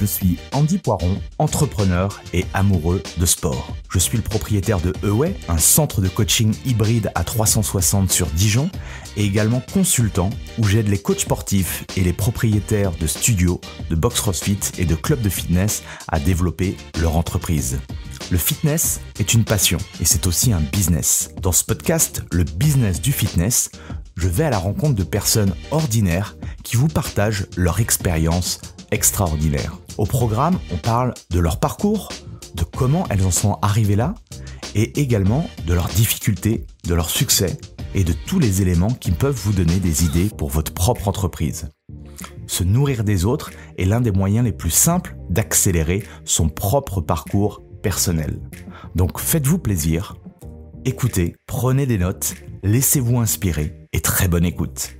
suis Andy Poiron, entrepreneur et amoureux de sport. Je suis le propriétaire de Away, un centre de coaching hybride à 360 sur Dijon, et également consultant où j'aide les coachs sportifs et les propriétaires de studios, de box CrossFit et de clubs de fitness à développer leur entreprise. Le fitness est une passion et c'est aussi un business. Dans ce podcast, le business du fitness, je vais à la rencontre de personnes ordinaires qui vous partagent leur expérience extraordinaire. Au programme, on parle de leur parcours, de comment elles en sont arrivées là, et également de leurs difficultés, de leurs succès et de tous les éléments qui peuvent vous donner des idées pour votre propre entreprise. Se nourrir des autres est l'un des moyens les plus simples d'accélérer son propre parcours personnel. Donc faites-vous plaisir, écoutez, prenez des notes, laissez-vous inspirer et très bonne écoute.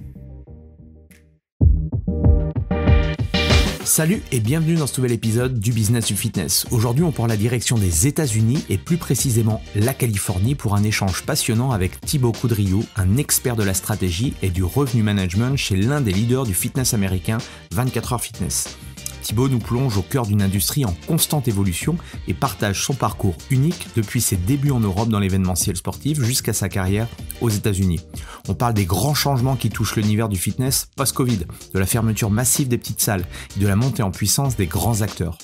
Salut et bienvenue dans ce nouvel épisode du Business du Fitness. Aujourd'hui, on prend la direction des États-Unis et plus précisément la Californie pour un échange passionnant avec Thibaut Coudriou, un expert de la stratégie et du revenu management chez l'un des leaders du fitness américain, 24 Heures Fitness. Thibaut nous plonge au cœur d'une industrie en constante évolution et partage son parcours unique depuis ses débuts en Europe dans l'événementiel sportif jusqu'à sa carrière aux États-Unis. On parle des grands changements qui touchent l'univers du fitness post-Covid, de la fermeture massive des petites salles et de la montée en puissance des grands acteurs.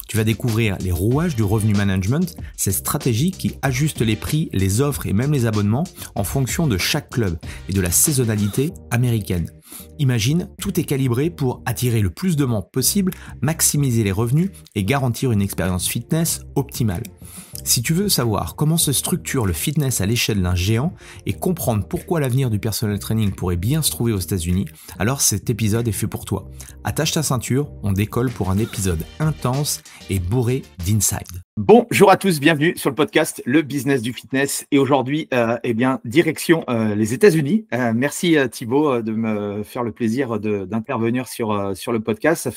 Tu vas découvrir les rouages du revenu management, cette stratégie qui ajuste les prix, les offres et même les abonnements en fonction de chaque club et de la saisonnalité américaine. Imagine, tout est calibré pour attirer le plus de monde possible, maximiser les revenus et garantir une expérience fitness optimale. Si tu veux savoir comment se structure le fitness à l'échelle d'un géant et comprendre pourquoi l'avenir du personal training pourrait bien se trouver aux États-Unis, alors cet épisode est fait pour toi. Attache ta ceinture, on décolle pour un épisode intense et bourré d'inside. Bonjour à tous, bienvenue sur le podcast Le Business du Fitness. Et aujourd'hui, direction les États-Unis. Merci Thibaut de me faire le plaisir d'intervenir sur le podcast.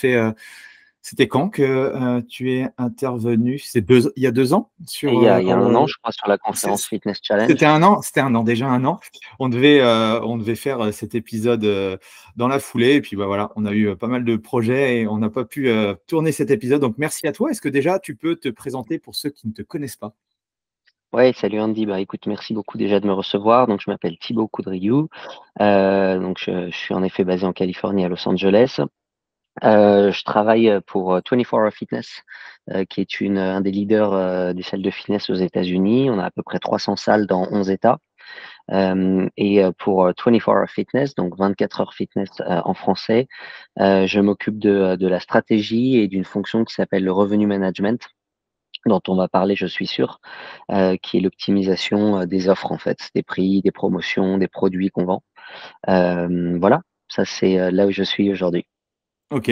C'était quand que tu es intervenu? Il y a 2 ans Il y a un an, je crois, sur la conférence Fitness Challenge. C'était un an, déjà un an. On devait faire cet épisode dans la foulée. Et puis voilà, on a eu pas mal de projets et on n'a pas pu tourner cet épisode. Donc merci à toi. Est-ce que déjà tu peux te présenter pour ceux qui ne te connaissent pas? Ouais, salut Andy. Écoute, merci beaucoup déjà de me recevoir. Donc, je m'appelle Thibaut Coudriou. Je suis en effet basé en Californie, à Los Angeles. Je travaille pour 24 Hour Fitness, qui est un des leaders des salles de fitness aux États-Unis. On a à peu près 300 salles dans 11 États. Pour 24 Hour Fitness, donc 24 heures fitness en français, je m'occupe de la stratégie et d'une fonction qui s'appelle le revenu management, dont on va parler, je suis sûr, qui est l'optimisation des offres en fait, des prix, des promotions, des produits qu'on vend. Voilà, ça c'est là où je suis aujourd'hui. Ok.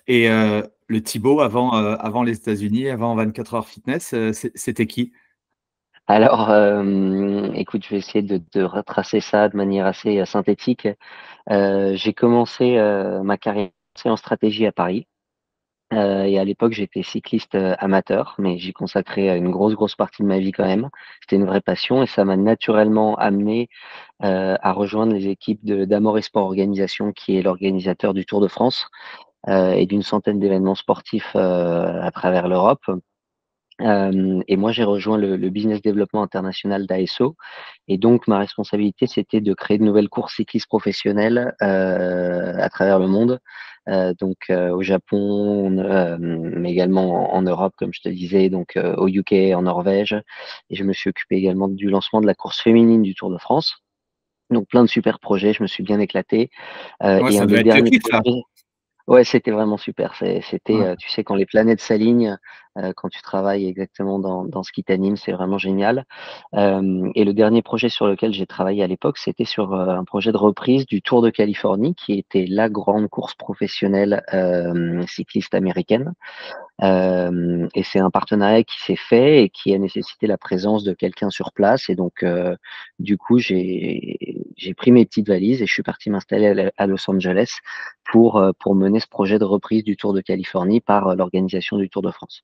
Et le Thibaut, avant les États-Unis, avant 24 heures fitness, c'était qui? Alors, écoute, je vais essayer de retracer ça de manière assez synthétique. J'ai commencé ma carrière en stratégie à Paris. Et à l'époque, j'étais cycliste amateur, mais j'y consacrais une grosse partie de ma vie quand même. C'était une vraie passion et ça m'a naturellement amené à rejoindre les équipes d'Amore Sport Organisation, qui est l'organisateur du Tour de France et d'une centaine d'événements sportifs à travers l'Europe. Et moi, j'ai rejoint le business développement international d'ASO. Et donc, ma responsabilité, c'était de créer de nouvelles courses cyclistes professionnelles à travers le monde. Au Japon, mais également en Europe, comme je te disais, donc au UK, en Norvège. Et je me suis occupé également du lancement de la course féminine du Tour de France. Donc, plein de super projets. Je me suis bien éclaté. Ouais, Et ça un devait des être le derniers kiff, ça. projets. Ouais, c'était vraiment super. C'était, Ouais. tu sais, quand les planètes s'alignent, quand tu travailles exactement dans ce qui t'anime, c'est vraiment génial. Et le dernier projet sur lequel j'ai travaillé à l'époque, c'était sur un projet de reprise du Tour de Californie, qui était la grande course professionnelle cycliste américaine. Et c'est un partenariat qui s'est fait et qui a nécessité la présence de quelqu'un sur place. Et donc, du coup, j'ai pris mes petites valises et je suis parti m'installer à Los Angeles pour mener ce projet de reprise du Tour de Californie par l'organisation du Tour de France.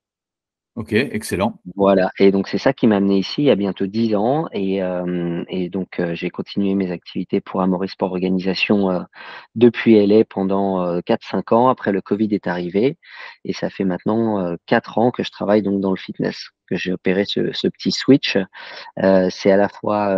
Ok, excellent. Voilà, et donc c'est ça qui m'a amené ici il y a bientôt 10 ans, et donc j'ai continué mes activités pour Amaury Sport Organisation, depuis LA pendant, 4-5 ans. Après le covid est arrivé et ça fait maintenant, 4 ans que je travaille donc dans le fitness, que j'ai opéré ce petit switch. C'est à la fois,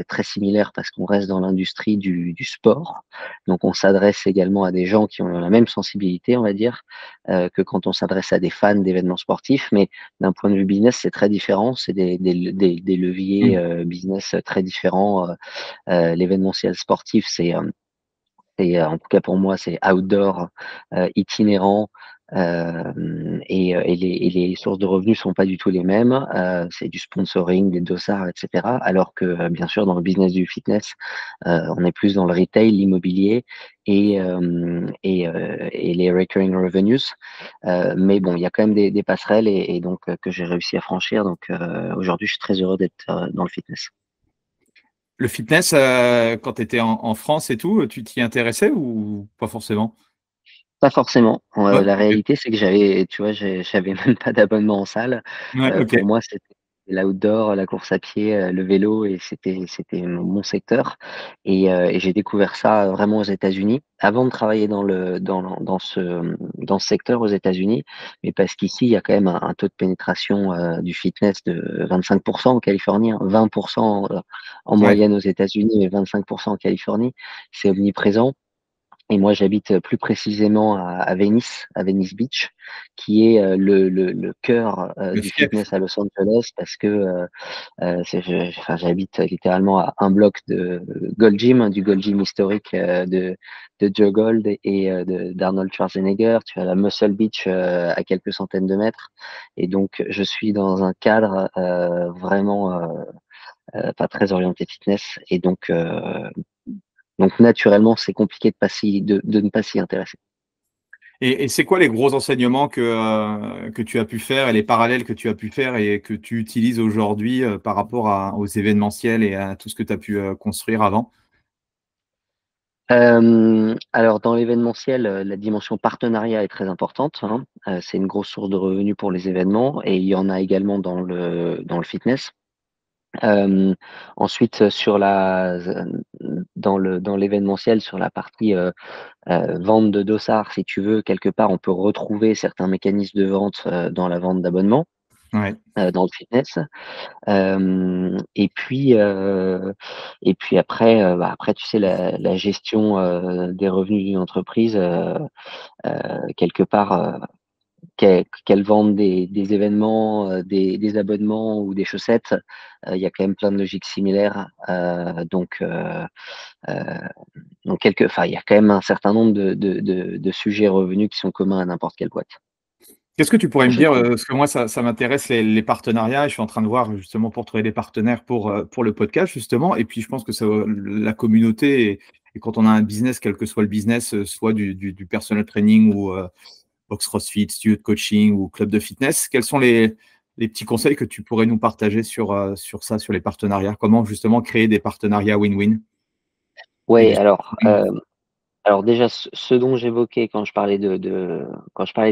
très similaire parce qu'on reste dans l'industrie du sport, donc on s'adresse également à des gens qui ont la même sensibilité, on va dire, que quand on s'adresse à des fans d'événements sportifs. Mais d'un point de vue business, c'est très différent, c'est des leviers, Mm. business très différents. L'événementiel sportif, en tout cas pour moi, c'est outdoor, itinérant, et les sources de revenus sont pas du tout les mêmes. C'est du sponsoring, des dossards, et cetera. Alors que, bien sûr, dans le business du fitness, on est plus dans le retail, l'immobilier et les recurring revenues. Mais bon, il y a quand même des passerelles et donc que j'ai réussi à franchir. Donc, aujourd'hui, je suis très heureux d'être, dans le fitness. Le fitness, quand tu étais en France et tout, tu t'y intéressais ou pas forcément? Pas forcément. Ouais, La ok. réalité, c'est que tu vois, j'avais même pas d'abonnement en salle. Ouais, ok. Pour moi, c'était l'outdoor, la course à pied, le vélo, et c'était mon secteur, et j'ai découvert ça vraiment aux États-Unis, avant de travailler dans ce secteur aux États-Unis. Mais parce qu'ici, il y a quand même un taux de pénétration, du fitness de 25 en Californie, hein, 20 en Ouais. moyenne aux États-Unis, mais 25 en Californie. C'est omniprésent. Et moi, j'habite plus précisément à Venice Beach, qui est, le cœur, Le du fief. fitness à Los Angeles, parce que, enfin, j'habite littéralement à un bloc de Gold Gym, hein, du Gold Gym historique, de Joe Gold et d'Arnold Schwarzenegger. Tu as la Muscle Beach, à quelques centaines de mètres, et donc je suis dans un cadre, vraiment, pas très orienté fitness, et donc naturellement, c'est compliqué de ne pas s'y intéresser. Et c'est quoi les gros enseignements que tu as pu faire et les parallèles que tu as pu faire et que tu utilises aujourd'hui par rapport aux événementiels et à tout ce que tu as pu construire avant? Alors dans l'événementiel, la dimension partenariat est très importante, hein. C'est une grosse source de revenus pour les événements, et il y en a également dans le fitness. Hem, Ensuite, dans l'événementiel, sur la partie, vente de dossards, si tu veux, quelque part, on peut retrouver certains mécanismes de vente, dans la vente d'abonnements, Ouais. dans le fitness. Et puis après, après tu sais la gestion, des revenus d'une entreprise, quelque part, qu'elle vende des événements, des abonnements ou des chaussettes, il y a quand même plein de logiques similaires. Enfin, il y a quand même un certain nombre de sujets revenus qui sont communs à n'importe quelle boîte, Qu'est-ce que tu pourrais me je dire, trouve. parce que moi ça m'intéresse les partenariats et je suis en train de voir justement pour trouver des partenaires pour le podcast justement et puis je pense que ça la communauté et quand on a un business, quel que soit le business, soit du personal training ou box CrossFit, studio de coaching ou club de fitness, quels sont les petits conseils que tu pourrais nous partager sur ça, sur les partenariats? Comment justement créer des partenariats win-win et Ouais, du sponsoring? alors déjà, ce dont j'évoquais quand je parlais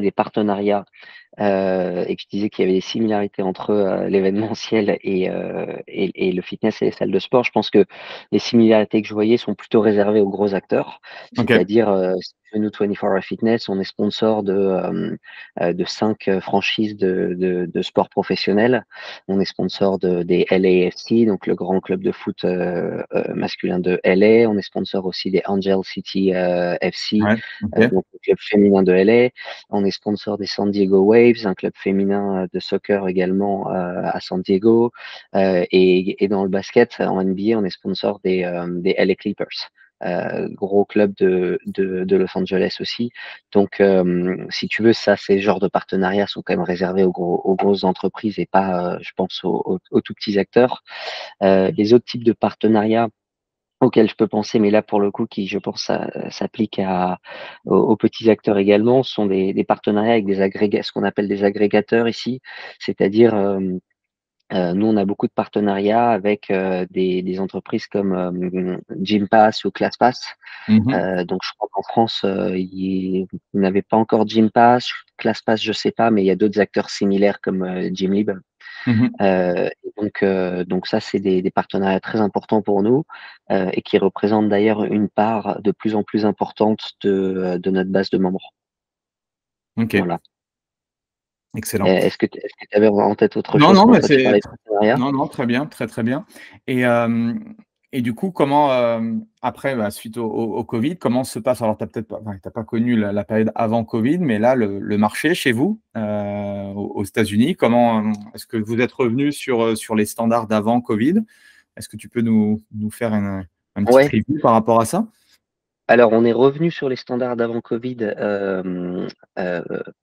des partenariats, et que je disais qu'il y avait des similarités entre, l'événementiel et le fitness et les salles de sport. Je pense que les similarités que je voyais sont plutôt réservées aux gros acteurs. OK. C'est-à-dire, si tu veux, nous, 24 Hour Fitness, on est sponsor de 5 franchises de sport professionnel. On est sponsor des LAFC, donc le grand club de foot, masculin de LA. On est sponsor aussi des Angel City, FC, Ouais, OK. donc le club féminin de LA. On est sponsor des San Diego Waves, un club féminin, de soccer également, à San Diego. Et dans le basket, en NBA, on est sponsor des LA Clippers, gros club de Los Angeles aussi. Donc, si tu veux, ça, ces genres de partenariats sont quand même réservés aux grosses entreprises et pas, je pense, aux tout petits acteurs. Les autres types de partenariats auxquels je peux penser, mais là pour le coup qui je pense s'applique aux petits acteurs également, sont des partenariats avec ce qu'on appelle des agrégateurs ici. C'est-à-dire, nous on a beaucoup de partenariats avec, des entreprises comme, Gympass ou ClassPass. Mmh. Donc je crois qu'en France, vous n'avez pas encore Gympass. ClassPass, je sais pas, mais il y a d'autres acteurs similaires comme Gymlib. Mhm. Donc ça, c'est des partenariats très importants pour nous et qui représentent d'ailleurs une part de plus en plus importante de notre base de membres. Ok, Voilà. excellent. Est-ce que tu avais en tête autre Non, chose non, quand mais toi tu c'est parlais de partenariat? non, non, très bien, très, très bien. Et, et du coup, comment, après, bah, suite au Covid, comment se passe? Alors, tu as peut-être pas, enfin, tu pas connu la période avant Covid, mais là, le marché chez vous, aux États-Unis, comment, est-ce que vous êtes revenu sur les standards d'avant Covid? Est-ce que tu peux nous faire un petit Ouais. review par rapport à ça? Alors, on est revenu sur les standards d'avant Covid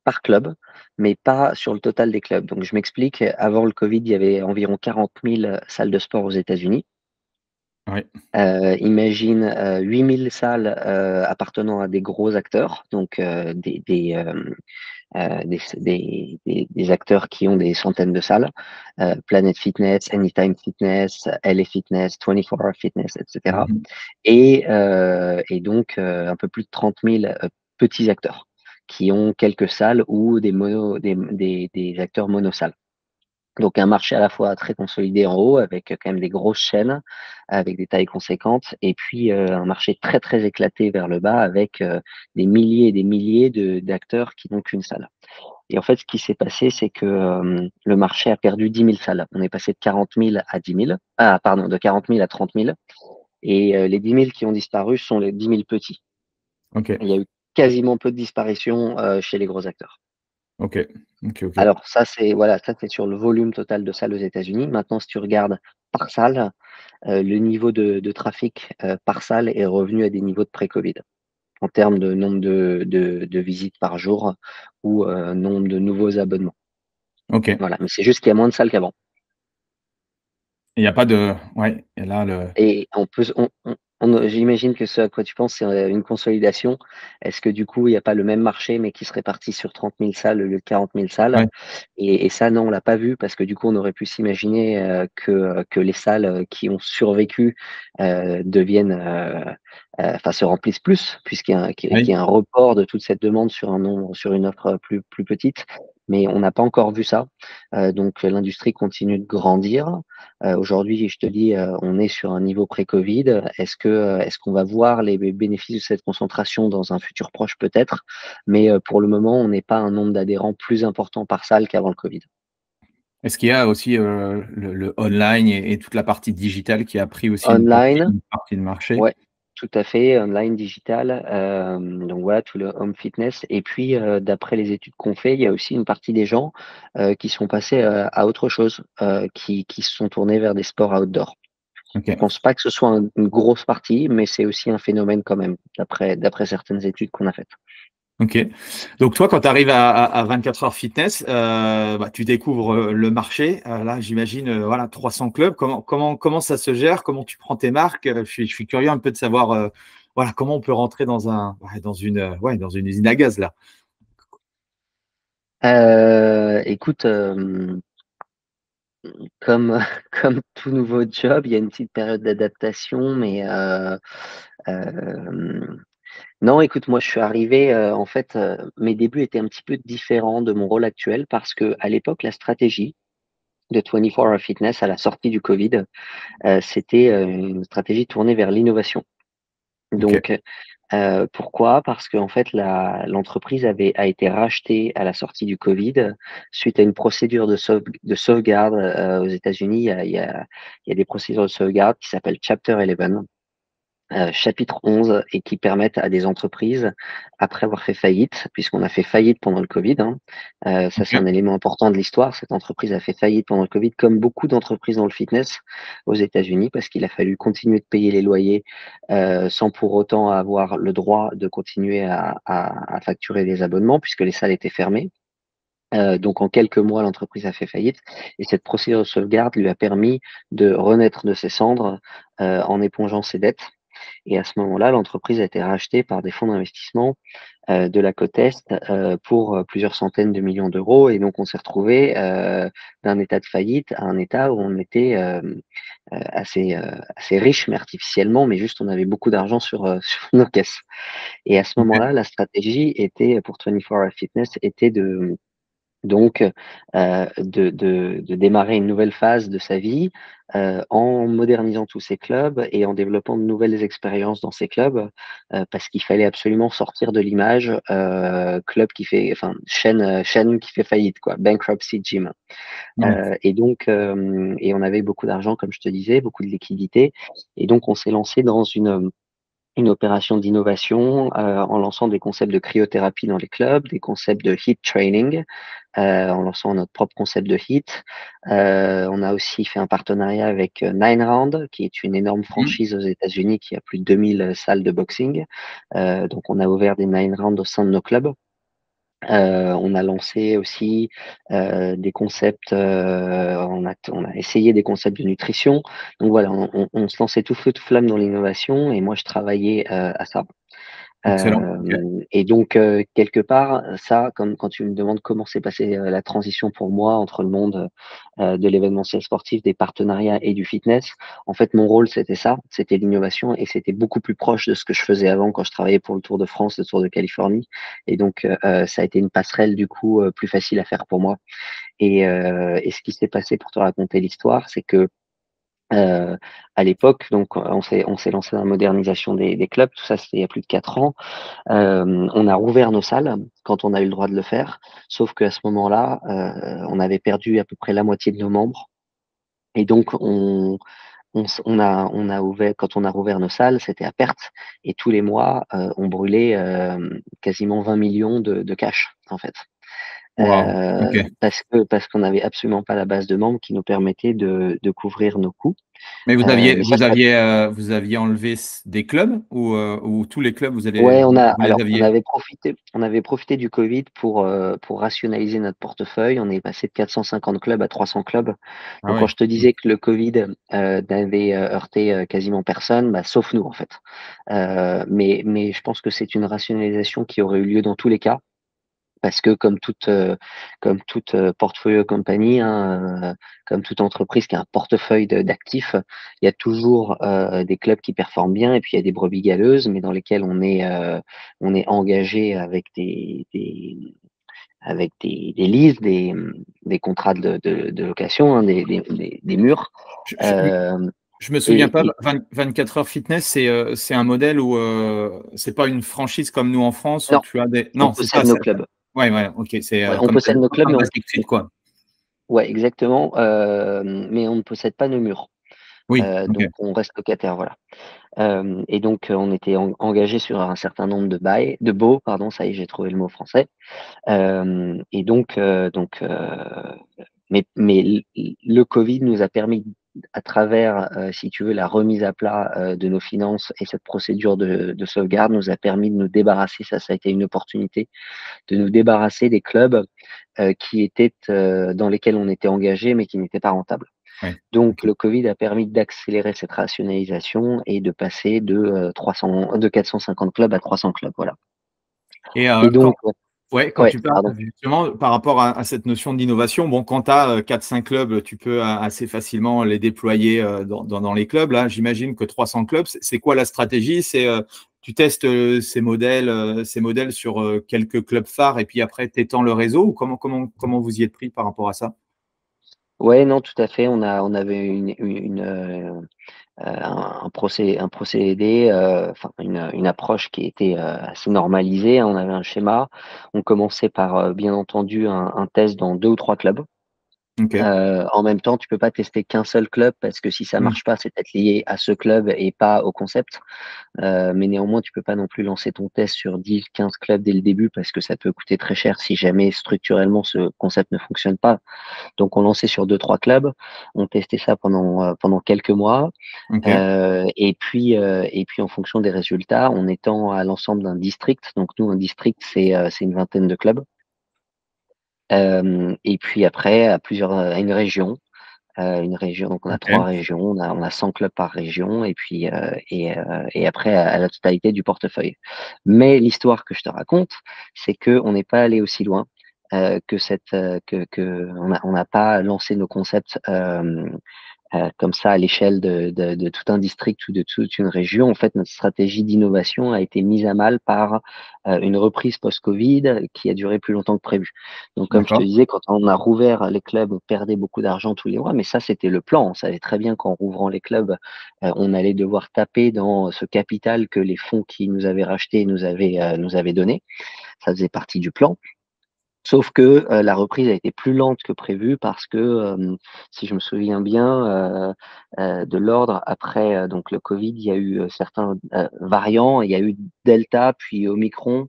par club, mais pas sur le total des clubs. Donc, je m'explique. Avant le Covid, il y avait environ 40 000 salles de sport aux États-Unis. Oui. Imagine 8 000 salles appartenant à des gros acteurs, donc des acteurs qui ont des centaines de salles, Planet Fitness, Anytime Fitness, LA Fitness, 24 Hour Fitness, etc. Mhm. Et donc un peu plus de 30 000 petits acteurs qui ont quelques salles ou des acteurs monosalles. Donc un marché à la fois très consolidé en haut avec quand même des grosses chaînes avec des tailles conséquentes et puis un marché très très éclaté vers le bas avec des milliers et des milliers d'acteurs qui n'ont qu'une salle. Et en fait, ce qui s'est passé, c'est que le marché a perdu 10 000 salles. On est passé de 40 000 à 10 000. Ah, pardon, de 40 000 à 30 000. Et les 10 000 qui ont disparu sont les 10 000 petits. Ok, Il y a eu quasiment peu de disparitions chez les gros acteurs. ok, ok, ok. Alors ça, c'est voilà, ça c'est sur le volume total de salles aux États-Unis. Maintenant, si tu regardes par salle, le niveau de trafic par salle est revenu à des niveaux de pré-Covid en termes de nombre de visites par jour ou nombre de nouveaux abonnements. Ok. Voilà, mais c'est juste qu'il y a moins de salles qu'avant. Il n'y a pas de. Ouais, et là, le. Et on peut, j'imagine que ce à quoi tu penses, c'est une consolidation. Est-ce que du coup, il n'y a pas le même marché, mais qui se répartit sur 30 000 salles au lieu de 40 000 salles? Ouais, Et ça, non, on l'a pas vu parce que du coup, on aurait pu s'imaginer que les salles qui ont survécu deviennent, enfin, se remplissent plus, qu'il y a un report de toute cette demande sur un nombre, sur une offre plus petite. Mais on n'a pas encore vu ça. Donc, l'industrie continue de grandir. Aujourd'hui, je te dis, on est sur un niveau pré-Covid. Est-ce qu'on va voir les bénéfices de cette concentration dans un futur proche peut-être? Mais pour le moment, on n'est pas un nombre d'adhérents plus important par salle qu'avant le Covid. est-ce qu'il y a aussi le online et toute la partie digitale qui a pris aussi Online, une partie de marché? ouais, tout à fait, online, digital. Donc voilà, tout le home fitness. Et puis, d'après les études qu'on fait, il y a aussi une partie des gens qui sont passés à autre chose, qui se sont tournés vers des sports outdoor. Ok, Je pense pas que ce soit une grosse partie, mais c'est aussi un phénomène quand même, d'après certaines études qu'on a faites. ok. Donc toi, quand tu arrives à 24 heures fitness, bah, tu découvres le marché. Là, j'imagine, voilà, 300 clubs. Comment ça se gère? Comment tu prends tes marques? Je suis curieux un peu de savoir, voilà, comment on peut rentrer dans une usine à gaz là. Écoute, comme comme tout nouveau job, il y a une petite période d'adaptation, mais non, écoute, moi, je suis arrivé, en fait, mes débuts étaient un petit peu différents de mon rôle actuel parce que à l'époque, la stratégie de 24 Hour Fitness à la sortie du Covid, c'était, une stratégie tournée vers l'innovation. Ok, Donc, pourquoi? Parce qu'en fait, l'entreprise a été rachetée à la sortie du Covid suite à une procédure de sauvegarde, aux États-Unis. Il y a des procédures de sauvegarde qui s'appellent Chapter 11, chapitre 11 et qui permettent à des entreprises, après avoir fait faillite, puisqu'on a fait faillite pendant le Covid, hein, ça c'est un ok, élément important de l'histoire. Cette entreprise a fait faillite pendant le Covid, comme beaucoup d'entreprises dans le fitness aux États-Unis, parce qu'il a fallu continuer de payer les loyers sans pour autant avoir le droit de continuer à facturer des abonnements, puisque les salles étaient fermées. Donc en quelques mois, l'entreprise a fait faillite et cette procédure de sauvegarde lui a permis de renaître de ses cendres en épongeant ses dettes. Et à ce moment-là, l'entreprise a été rachetée par des fonds d'investissement de la côte Est pour plusieurs centaines de millions d'euros. Et donc, on s'est retrouvé d'un état de faillite à un état où on était assez riche, mais artificiellement, mais juste on avait beaucoup d'argent sur nos caisses. Et à ce OK. moment-là, la stratégie était pour 24 Hour Fitness était donc de démarrer une nouvelle phase de sa vie, en modernisant tous ses clubs et en développant de nouvelles expériences dans ces clubs, parce qu'il fallait absolument sortir de l'image, club qui fait enfin chaîne qui fait faillite quoi, bankruptcy gym. Ouais. Et donc et on avait beaucoup d'argent comme je te disais, beaucoup de liquidités et donc on s'est lancé dans une opération d'innovation, en lançant des concepts de cryothérapie dans les clubs, des concepts de HIIT training, en lançant notre propre concept de HIIT. On a aussi fait un partenariat avec Nine Round, qui est une énorme Mmh. franchise aux États-Unis qui a plus de 2000 salles de boxing. Donc on a ouvert des Nine Round au sein de nos clubs. On a lancé aussi des concepts, on a essayé des concepts de nutrition. Donc voilà, on se lançait tout feu tout flamme dans l'innovation et moi je travaillais à ça. Excellent. OK. Et donc, quelque part, ça, comme quand tu me demandes comment s'est passée, la transition pour moi entre le monde, de l'événementiel sportif, des partenariats et du fitness, en fait, mon rôle, c'était ça, c'était l'innovation et c'était beaucoup plus proche de ce que je faisais avant quand je travaillais pour le Tour de France, le Tour de Californie et donc, ça a été une passerelle, du coup, plus facile à faire pour moi et ce qui s'est passé pour te raconter l'histoire, c'est que, Heu, à l'époque, donc on s'est lancé dans la modernisation des clubs, tout ça, c'était il y a plus de 4 ans. On a rouvert nos salles quand on a eu le droit de le faire, sauf qu'à ce moment-là, on avait perdu à peu près la moitié de nos membres et donc on a ouvert quand on a rouvert nos salles, c'était à perte et tous les mois, on brûlait, quasiment 20 millions de cash, en fait. Waouh! OK. Parce qu'on n'avait absolument pas la base de membres qui nous permettait de couvrir nos coûts. Mais Mais ça, ça vous aviez enlevé des clubs ou tous les clubs Ouais, vous les aviez? on avait profité du Covid pour rationaliser notre portefeuille. On est passé de 450 clubs à 300 clubs. Ah Donc quand ouais. je te disais que le Covid, n'avait, heurté, quasiment personne, bah, sauf nous, en fait. Mais je pense que c'est une rationalisation qui aurait eu lieu dans tous les cas. Parce que comme toute portfolio company, hein, comme toute entreprise qui a un portefeuille d'actifs, il y a toujours, des clubs qui performent bien et puis il y a des brebis galeuses, mais dans lesquels on est engagé avec des leases, des contrats de location, hein, des murs. Je je Hem je me souviens et pas, et 24 heures fitness, c'est un modèle où, c'est pas une franchise comme nous en France où non, tu as des on non, c'est possède ça, nos clubs. ouais, ouais, OK, c'est, Ouais, on comme possède nos clubs, mais comme on Basic Fit, quoi. ouais, exactement, mais on ne possède pas nos murs. Oui, OK. Donc on reste locataire, voilà. Et donc, on était engagés sur un certain nombre de baux, pardon, ça y est, j'ai trouvé le mot français. Et mais le Covid nous a permis à travers, si tu veux, la remise à plat, de nos finances et cette procédure de sauvegarde nous a permis de nous débarrasser, ça a été une opportunité, de nous débarrasser des clubs, qui étaient, dans lesquels on était engagés, mais qui n'étaient pas rentables. Ouais, Donc OK. le Covid a permis d'accélérer cette rationalisation et de passer de 450 clubs à 300 clubs, voilà. Et Et donc quand ouais, tu parles pardon. justement par rapport à cette notion d'innovation, bon, quand tu as, 4-5 clubs, tu peux assez facilement les déployer, dans les clubs. Là, j'imagine que 300 clubs, c'est quoi la stratégie? C'est, tu testes, ces modèles sur, quelques clubs phares et puis après tu étends le réseau ou comment vous y êtes pris par rapport à ça? Ouais, non, tout à fait, on avait un procédé, enfin une approche qui était, assez normalisée, hein. On avait un schéma. On commençait par, bien entendu un test dans 2 ou 3 clubs. OK. En même temps, tu peux pas tester qu'un seul club parce que si ça Mmh. marche pas, c'est peut-être lié à ce club et pas au concept. Mais néanmoins, tu peux pas non plus lancer ton test sur 10-15 clubs dès le début parce que ça peut coûter très cher si jamais structurellement ce concept ne fonctionne pas. Donc on lançait sur 2-3 clubs, on testait ça pendant quelques mois, OK. et puis en fonction des résultats, on étend à l'ensemble d'un district. Donc nous, un district, c'est une vingtaine de clubs. Et puis après à une région. une région. Donc on a 3 OK. régions, on a 100 clubs par région et puis et après à la totalité du portefeuille. Mais l'histoire que je te raconte, c'est qu'on n'est pas allé aussi loin, que cette, que on n'a pas lancé nos concepts, comme ça à l'échelle de tout un district ou de toute une région. En fait, notre stratégie d'innovation a été mise à mal par, une reprise post-Covid qui a duré plus longtemps que prévu. Donc comme je te D'accord. disais, quand on a rouvert les clubs, on perdait beaucoup d'argent tous les mois, mais ça, c'était le plan. On savait très bien qu'en rouvrant les clubs, on allait devoir taper dans ce capital que les fonds qui nous avaient rachetés nous avaient donné. Ça faisait partie du plan. Sauf que, la reprise a été plus lente que prévu parce que, si je me souviens bien, de l'ordre après, donc le covid, il y a eu, certains, variants. Il y a eu delta, puis omicron.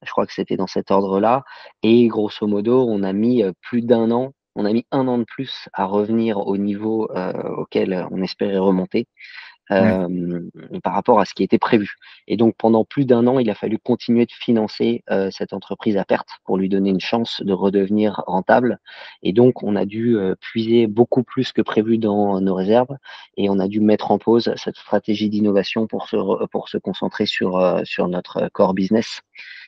Je crois que c'était dans cet ordre-là et grosso modo, on a mis, plus d'un an. On a mis un an de plus à revenir au niveau, auquel on espérait remonter Ouais. hem, par rapport à ce qui était prévu. Et donc pendant plus d'un an, il a fallu continuer de financer, cette entreprise à perte pour lui donner une chance de redevenir rentable. Et donc on a dû, puiser beaucoup plus que prévu dans nos réserves et on a dû mettre en pause cette stratégie d'innovation pour se concentrer sur notre core business,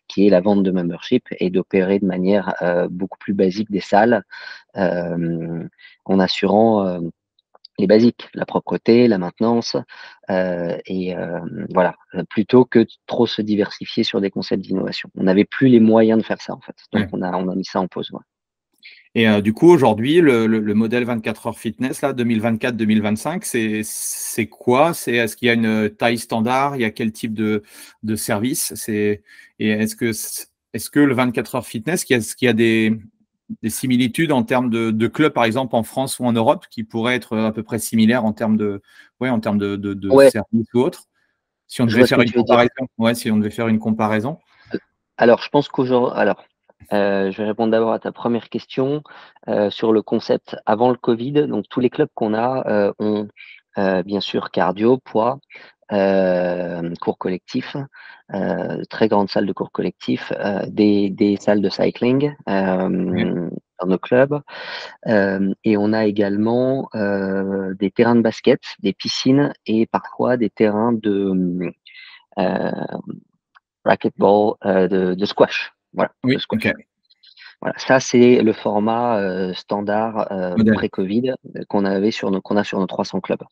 qui est la vente de membership et d'opérer de manière, beaucoup plus basique des salles, hem, en assurant, les basiques, la propreté, la maintenance, voilà, plutôt que de trop se diversifier sur des concepts d'innovation. On n'avait plus les moyens de faire ça, en fait, donc Ouais. on a mis ça en pause, ouais. Et du coup, aujourd'hui, le modèle 24 heures fitness, là, 2024-2025, c'est quoi? Est-ce qu'il y a une taille standard? Il y a quel type de service? Et est-ce que le 24 heures fitness, est-ce qu'il y a des similitudes en termes de clubs, par exemple, en France ou en Europe, qui pourraient être à peu près similaires en termes ouais, en termes de Ouais, service ou autre? Si on je devait vois ce faire que une tu veux dire. comparaison. Ouais, si on devait faire une comparaison. Alors je pense je vais répondre d'abord à ta première question, sur le concept avant le covid. Donc tous les clubs qu'on a, ont, bien sûr cardio, poids, cours collectifs, très grandes salles de cours collectifs, des salles de cycling, Ouais. dans nos clubs. Et on a également, des terrains de basket, des piscines et parfois des terrains de, racquetball, de squash. Voilà, de Oui, OK. squash. Voilà, ça c'est le format, standard, Modèle. pré-Covid, qu'on a sur nos 300 clubs.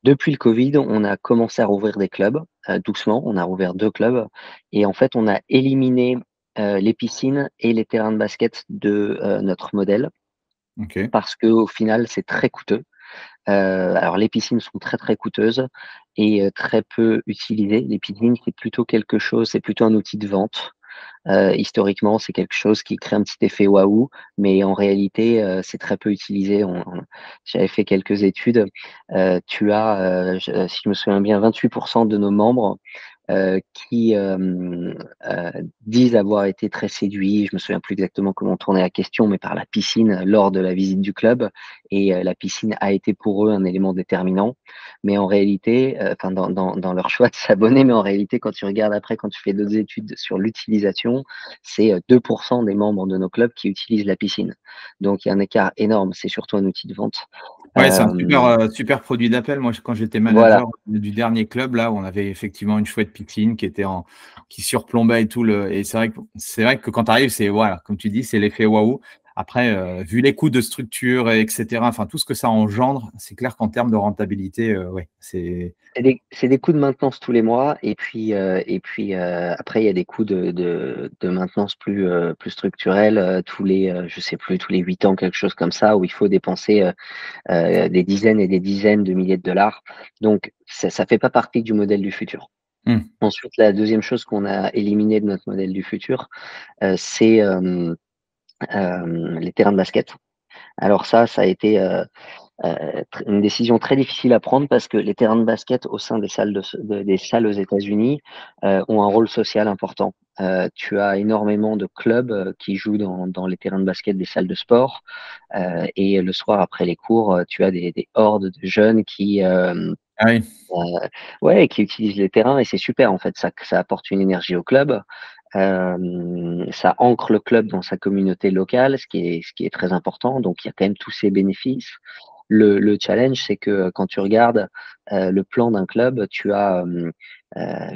Depuis le Covid, on a commencé à rouvrir des clubs, doucement. On a rouvert 2 clubs et en fait, on a éliminé, les piscines et les terrains de basket de, notre modèle OK. parce qu'au final, c'est très coûteux. Alors les piscines sont très, très coûteuses et très peu utilisées. Les piscines, c'est plutôt un outil de vente. Historiquement, c'est quelque chose qui crée un petit effet waouh, mais en réalité, c'est très peu utilisé. J'avais fait quelques études, tu as, si je me souviens bien, 28 de nos membres, qui, disent avoir été très séduits. Je me souviens plus exactement comment tournait la question, mais par la piscine lors de la visite du club et la piscine a été pour eux un élément déterminant. Mais en réalité, enfin dans leur choix de s'abonner, mais en réalité, quand tu regardes après, quand tu fais d'autres études sur l'utilisation, c'est, 2 des membres de nos clubs qui utilisent la piscine. Donc il y a un écart énorme, c'est surtout un outil de vente. Ouais, c'est un super, Hem, super produit d'appel. Moi, quand j'étais voilà. manager du dernier club, là, on avait effectivement une chouette piscine qui surplombait et tout et c'est vrai que quand tu arrives, c'est voilà, comme tu dis, c'est l'effet waouh. Après, vu les coûts de structure et cetera, enfin tout ce que ça engendre, c'est clair qu'en termes de rentabilité, ouais, c'est C'est des coûts de maintenance tous les mois après il y a des coûts de maintenance plus structurels, je sais plus, tous les 8 ans, quelque chose comme ça, où il faut dépenser, des dizaines et des dizaines de milliers de dollars. Donc ça fait pas partie du modèle du futur. mmh, Ensuite, la deuxième chose qu'on a éliminée de notre modèle du futur, c'est, les terrains de basket. Alors ça a été, une décision très difficile à prendre parce que les terrains de basket au sein des salles aux États-Unis, ont un rôle social important. Tu as énormément de clubs, qui jouent dans les terrains de basket des salles de sport, et le soir après les cours, tu as des hordes de jeunes ah oui, ouais, qui utilisent les terrains et c'est super en fait. Ça apporte une énergie au club, ça ancre le club dans sa communauté locale, ce qui est très important, donc il y a quand même tous ces bénéfices. Le challenge, c'est que quand tu regardes le plan d'un club, tu as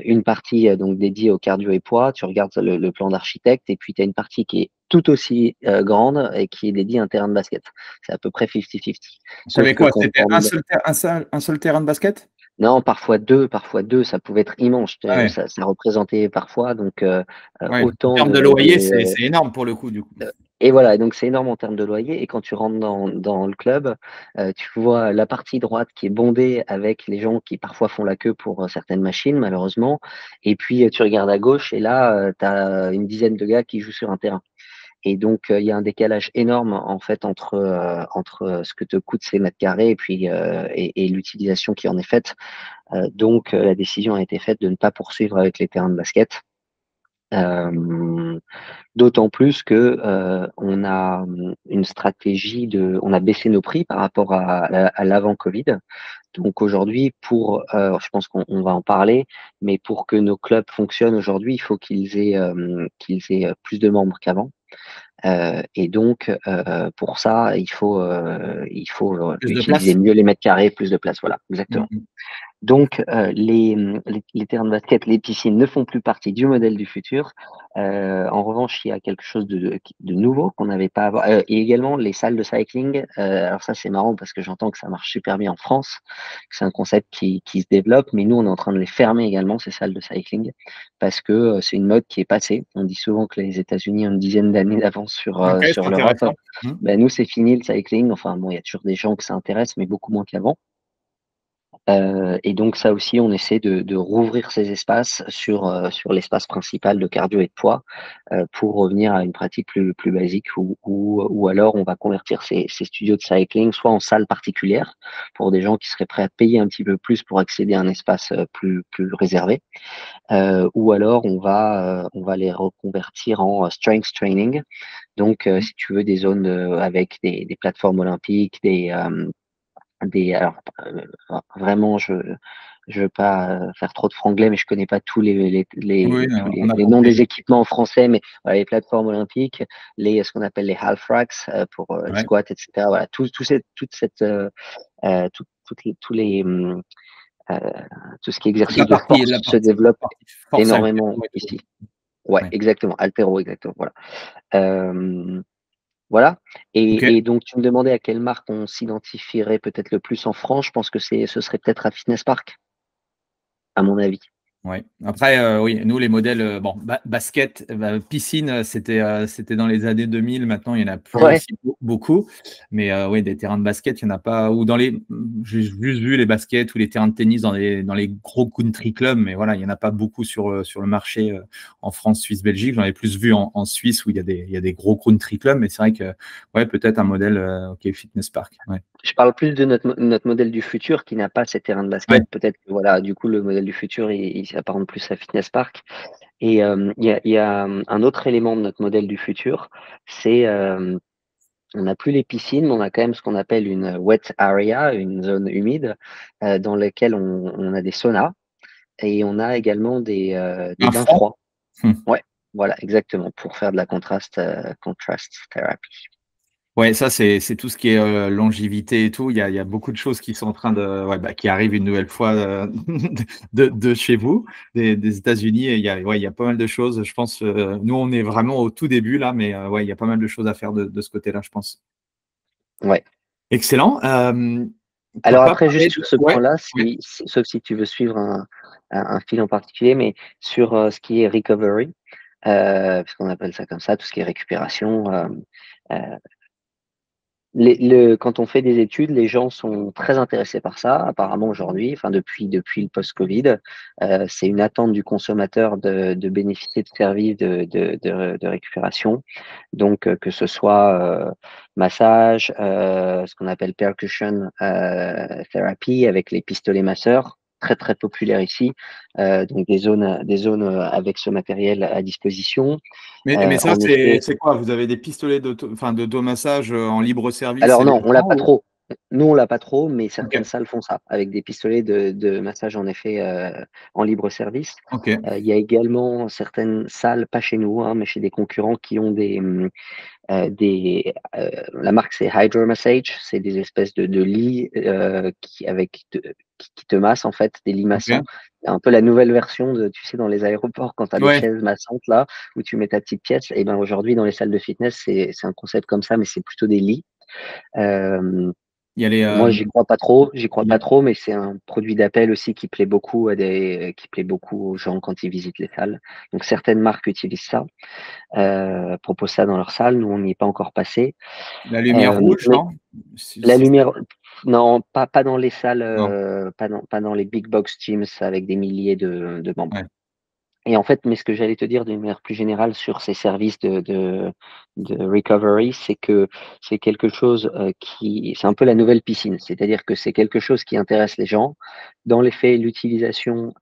une partie donc dédiée au cardio et poids, tu regardes le plan d'architecte, et puis tu as une partie qui est tout aussi grande et qui est dédiée à un terrain de basket. C'est à peu près 50-50. Ça Sauf avait que quoi? quand C'était un seul terrain de basket? non, parfois deux, ça pouvait être immense. Ah ouais. Ça représentait parfois donc Ouais. En autant termes de loyer, c'est énorme pour le coup, du coup. et voilà, donc c'est énorme en termes de loyer. Et quand tu rentres dans le club, tu vois la partie droite qui est bondée avec les gens qui parfois font la queue pour certaines machines, malheureusement. Et puis tu regardes à gauche et là, tu as une dizaine de gars qui jouent sur un terrain. Et donc il y a un décalage énorme en fait entre ce que te coûtent ces mètres carrés et puis et l'utilisation qui en est faite. Donc la décision a été faite de ne pas poursuivre avec les terrains de basket. D'autant plus que on a une stratégie on a baissé nos prix par rapport à l'avant Covid. Donc aujourd'hui, je pense qu'on va en parler, mais pour que nos clubs fonctionnent aujourd'hui, il faut qu'ils aient plus de membres qu'avant. Et donc pour ça, il faut Plus de utiliser place? mieux les mètres carrés, plus de place. Voilà, exactement. Mmh. Donc, les terrains de basket, les piscines ne font plus partie du modèle du futur. En revanche, il y a quelque chose de nouveau qu'on n'avait pas avant. Et également les salles de cycling. Alors ça, c'est marrant parce que j'entends que ça marche super bien en France, que c'est un concept qui se développe, mais nous, on est en train de les fermer également, ces salles de cycling, parce que c'est une mode qui est passée. On dit souvent que les États-Unis ont une dizaine d'années d'avance OK, c'est sur l'Europe. intéressant. Mmh. Ben, nous, c'est fini le cycling. Enfin, bon, il y a toujours des gens que ça intéresse, mais beaucoup moins qu'avant. Et donc ça aussi, on essaie de rouvrir ces espaces sur l'espace principal de cardio et de poids, pour revenir à une pratique plus basique ou alors on va convertir ces studios de cycling soit en salles particulières pour des gens qui seraient prêts à payer un petit peu plus pour accéder à un espace, plus réservé, ou alors on va les reconvertir en strength training. Donc Mmh. si tu veux des zones, avec des plateformes olympiques, alors, vraiment, je veux pas faire trop de franglais, mais je connais pas tous Oui, tous on a les noms compris. des équipements en français, mais voilà, les plateformes olympiques, ce qu'on appelle les half racks, pour les Ouais. squats, et cetera. Voilà, toute cette, tous les, heu, tout ce qui est Toute la exercice de partie force se développe force énormément haltéro et tout. ici. Ouais, Ouais. exactement, haltéro, exactement, voilà. Hem voilà. OK. Et donc tu me demandais à quelle marque on s'identifierait peut-être le plus en France. Je pense que ce serait peut-être à Fitness Park, à mon avis. Ouais. Après, oui, nous les modèles, bon, basket, piscine, c'était dans les années 2000. Maintenant, il y en a plus Ouais, aussi beaucoup. Mais, oui, des terrains de basket, il y en a pas ou j'ai juste vu les baskets ou les terrains de tennis dans les gros country clubs, mais voilà, il y en a pas beaucoup sur le marché, en France, Suisse, Belgique. J'en ai plus vu en Suisse où il y a des gros country clubs, mais c'est vrai que, ouais, peut-être un modèle, OK, Fitness Park. Ouais. je parle plus de notre modèle du futur qui n'a pas ces terrains de Ouais. basket. Peut-être que voilà, du coup, le modèle du futur, il s'apparente plus à Fitness Park. Et il y a un autre élément de notre modèle du futur, c'est, on n'a plus les piscines, mais on a quand même ce qu'on appelle une wet area, une zone humide, dans laquelle on a des saunas et on a également des Un bains froid? froids. Mmh. Ouais, voilà, exactement, pour faire de la contrast therapy. Ouais, ça, c'est tout ce qui est, longévité et tout. Il y a beaucoup de choses qui sont en train de ouais, qui arrivent une nouvelle fois, de chez vous, des États-Unis et il y a pas mal de choses, je pense, nous, on est vraiment au tout début là, mais, ouais, il y a pas mal de choses à faire de ce côté-là, je pense. Ouais. Excellent, tu Alors pas après, juste parlé sur de ce ouais, point-là, ouais. sauf si tu veux suivre un fil en particulier, mais sur, ce qui est recovery, puisqu'on appelle ça comme ça, tout ce qui est récupération, heu quand on fait des études, les gens sont très intéressés par ça, apparemment aujourd'hui, enfin depuis le post-Covid. C'est une attente du consommateur de bénéficier de services de récupération. Donc, que ce soit massage, ce qu'on appelle percussion therapy avec les pistolets masseurs, très très populaire ici. Donc des zones avec ce matériel à disposition. Mais ça, En c'est effet, c'est quoi? Vous avez des pistolets enfin, de dos massage, en libre service alors et les non, on l'a gens pas ou? trop. Nous, on l'a pas trop, mais Ok, certaines salles font ça, avec des pistolets de massage en effet, en libre service. ok, Il y a également certaines salles, pas chez nous, hein, mais chez des concurrents qui ont la marque c'est Hydro Massage, c'est des espèces de lits qui te massent en fait, des lits massants. ok. C'est un peu la nouvelle version de, tu sais, dans les aéroports quand tu as les Ouais, chaises massantes là, où tu mets ta petite pièce. Et ben aujourd'hui dans les salles de fitness, c'est un concept comme ça, mais c'est plutôt des lits. Euh, il y a les, Moi, j'y crois il y pas a- trop, mais c'est un produit d'appel aussi qui plaît beaucoup aux gens quand ils visitent les salles. Donc certaines marques utilisent ça, proposent ça dans leurs salles. Nous, on n'y est pas encore passé. la lumière rouge, Mais non? la lumière, non, pas dans les salles, Non, pas dans les big box gyms avec des milliers de membres. ouais. Et en fait, mais ce que j'allais te dire d'une manière plus générale sur ces services de recovery, c'est que c'est quelque chose c'est un peu la nouvelle piscine. C'est-à-dire que c'est quelque chose qui intéresse les gens. Dans les faits, l'utilisation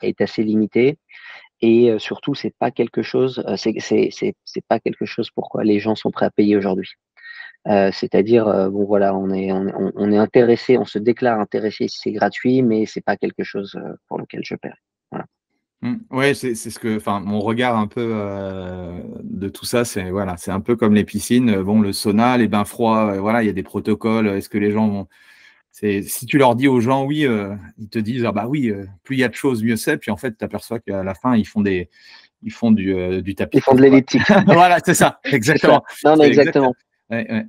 est assez limitée et surtout, c'est pas quelque chose, c'est pas quelque chose pour quoi les gens sont prêts à payer aujourd'hui. C'est-à-dire, bon voilà, on est intéressé, on se déclare intéressé si c'est gratuit, mais c'est pas quelque chose pour lequel je paie. Voilà. Ouais, c'est ce que, enfin, mon regard un peu de tout ça, c'est voilà, c'est un peu comme les piscines. Bon, le sauna, les bains froids, voilà, il y a des protocoles. Est-ce que les gens vont, c'est si tu leur dis aux gens oui, ils te disent ah bah oui, plus il y a de choses, mieux c'est. Puis en fait, tu t'aperçois qu'à la fin, ils font du tapis Ils de font de course, quoi. l'elliptique. Voilà, c'est ça, C'est ça. exactement. Non, mais C'est exact. exactement. Ouais, ouais.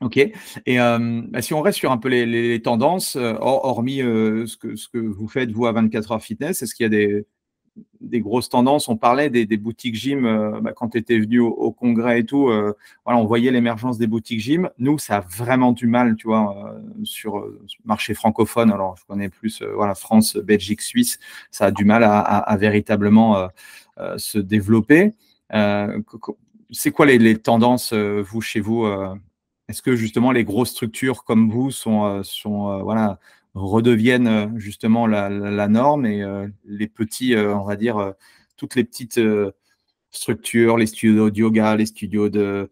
Ok. Et bah, si on reste sur un peu les tendances, hormis ce que vous faites, vous, à 24 heures fitness, est-ce qu'il y a des grosses tendances? On parlait des boutiques gym bah, quand tu étais venu au congrès et tout. Voilà, on voyait l'émergence des boutiques gym. Nous, ça a vraiment du mal, tu vois, sur le marché francophone. Alors, je connais plus voilà, France, Belgique, Suisse. Ça a du mal à véritablement se développer. C'est quoi les tendances, vous, chez vous est-ce que justement les grosses structures comme vous voilà, redeviennent justement la norme et les petits, on va dire, toutes les petites structures, les studios de yoga, les studios de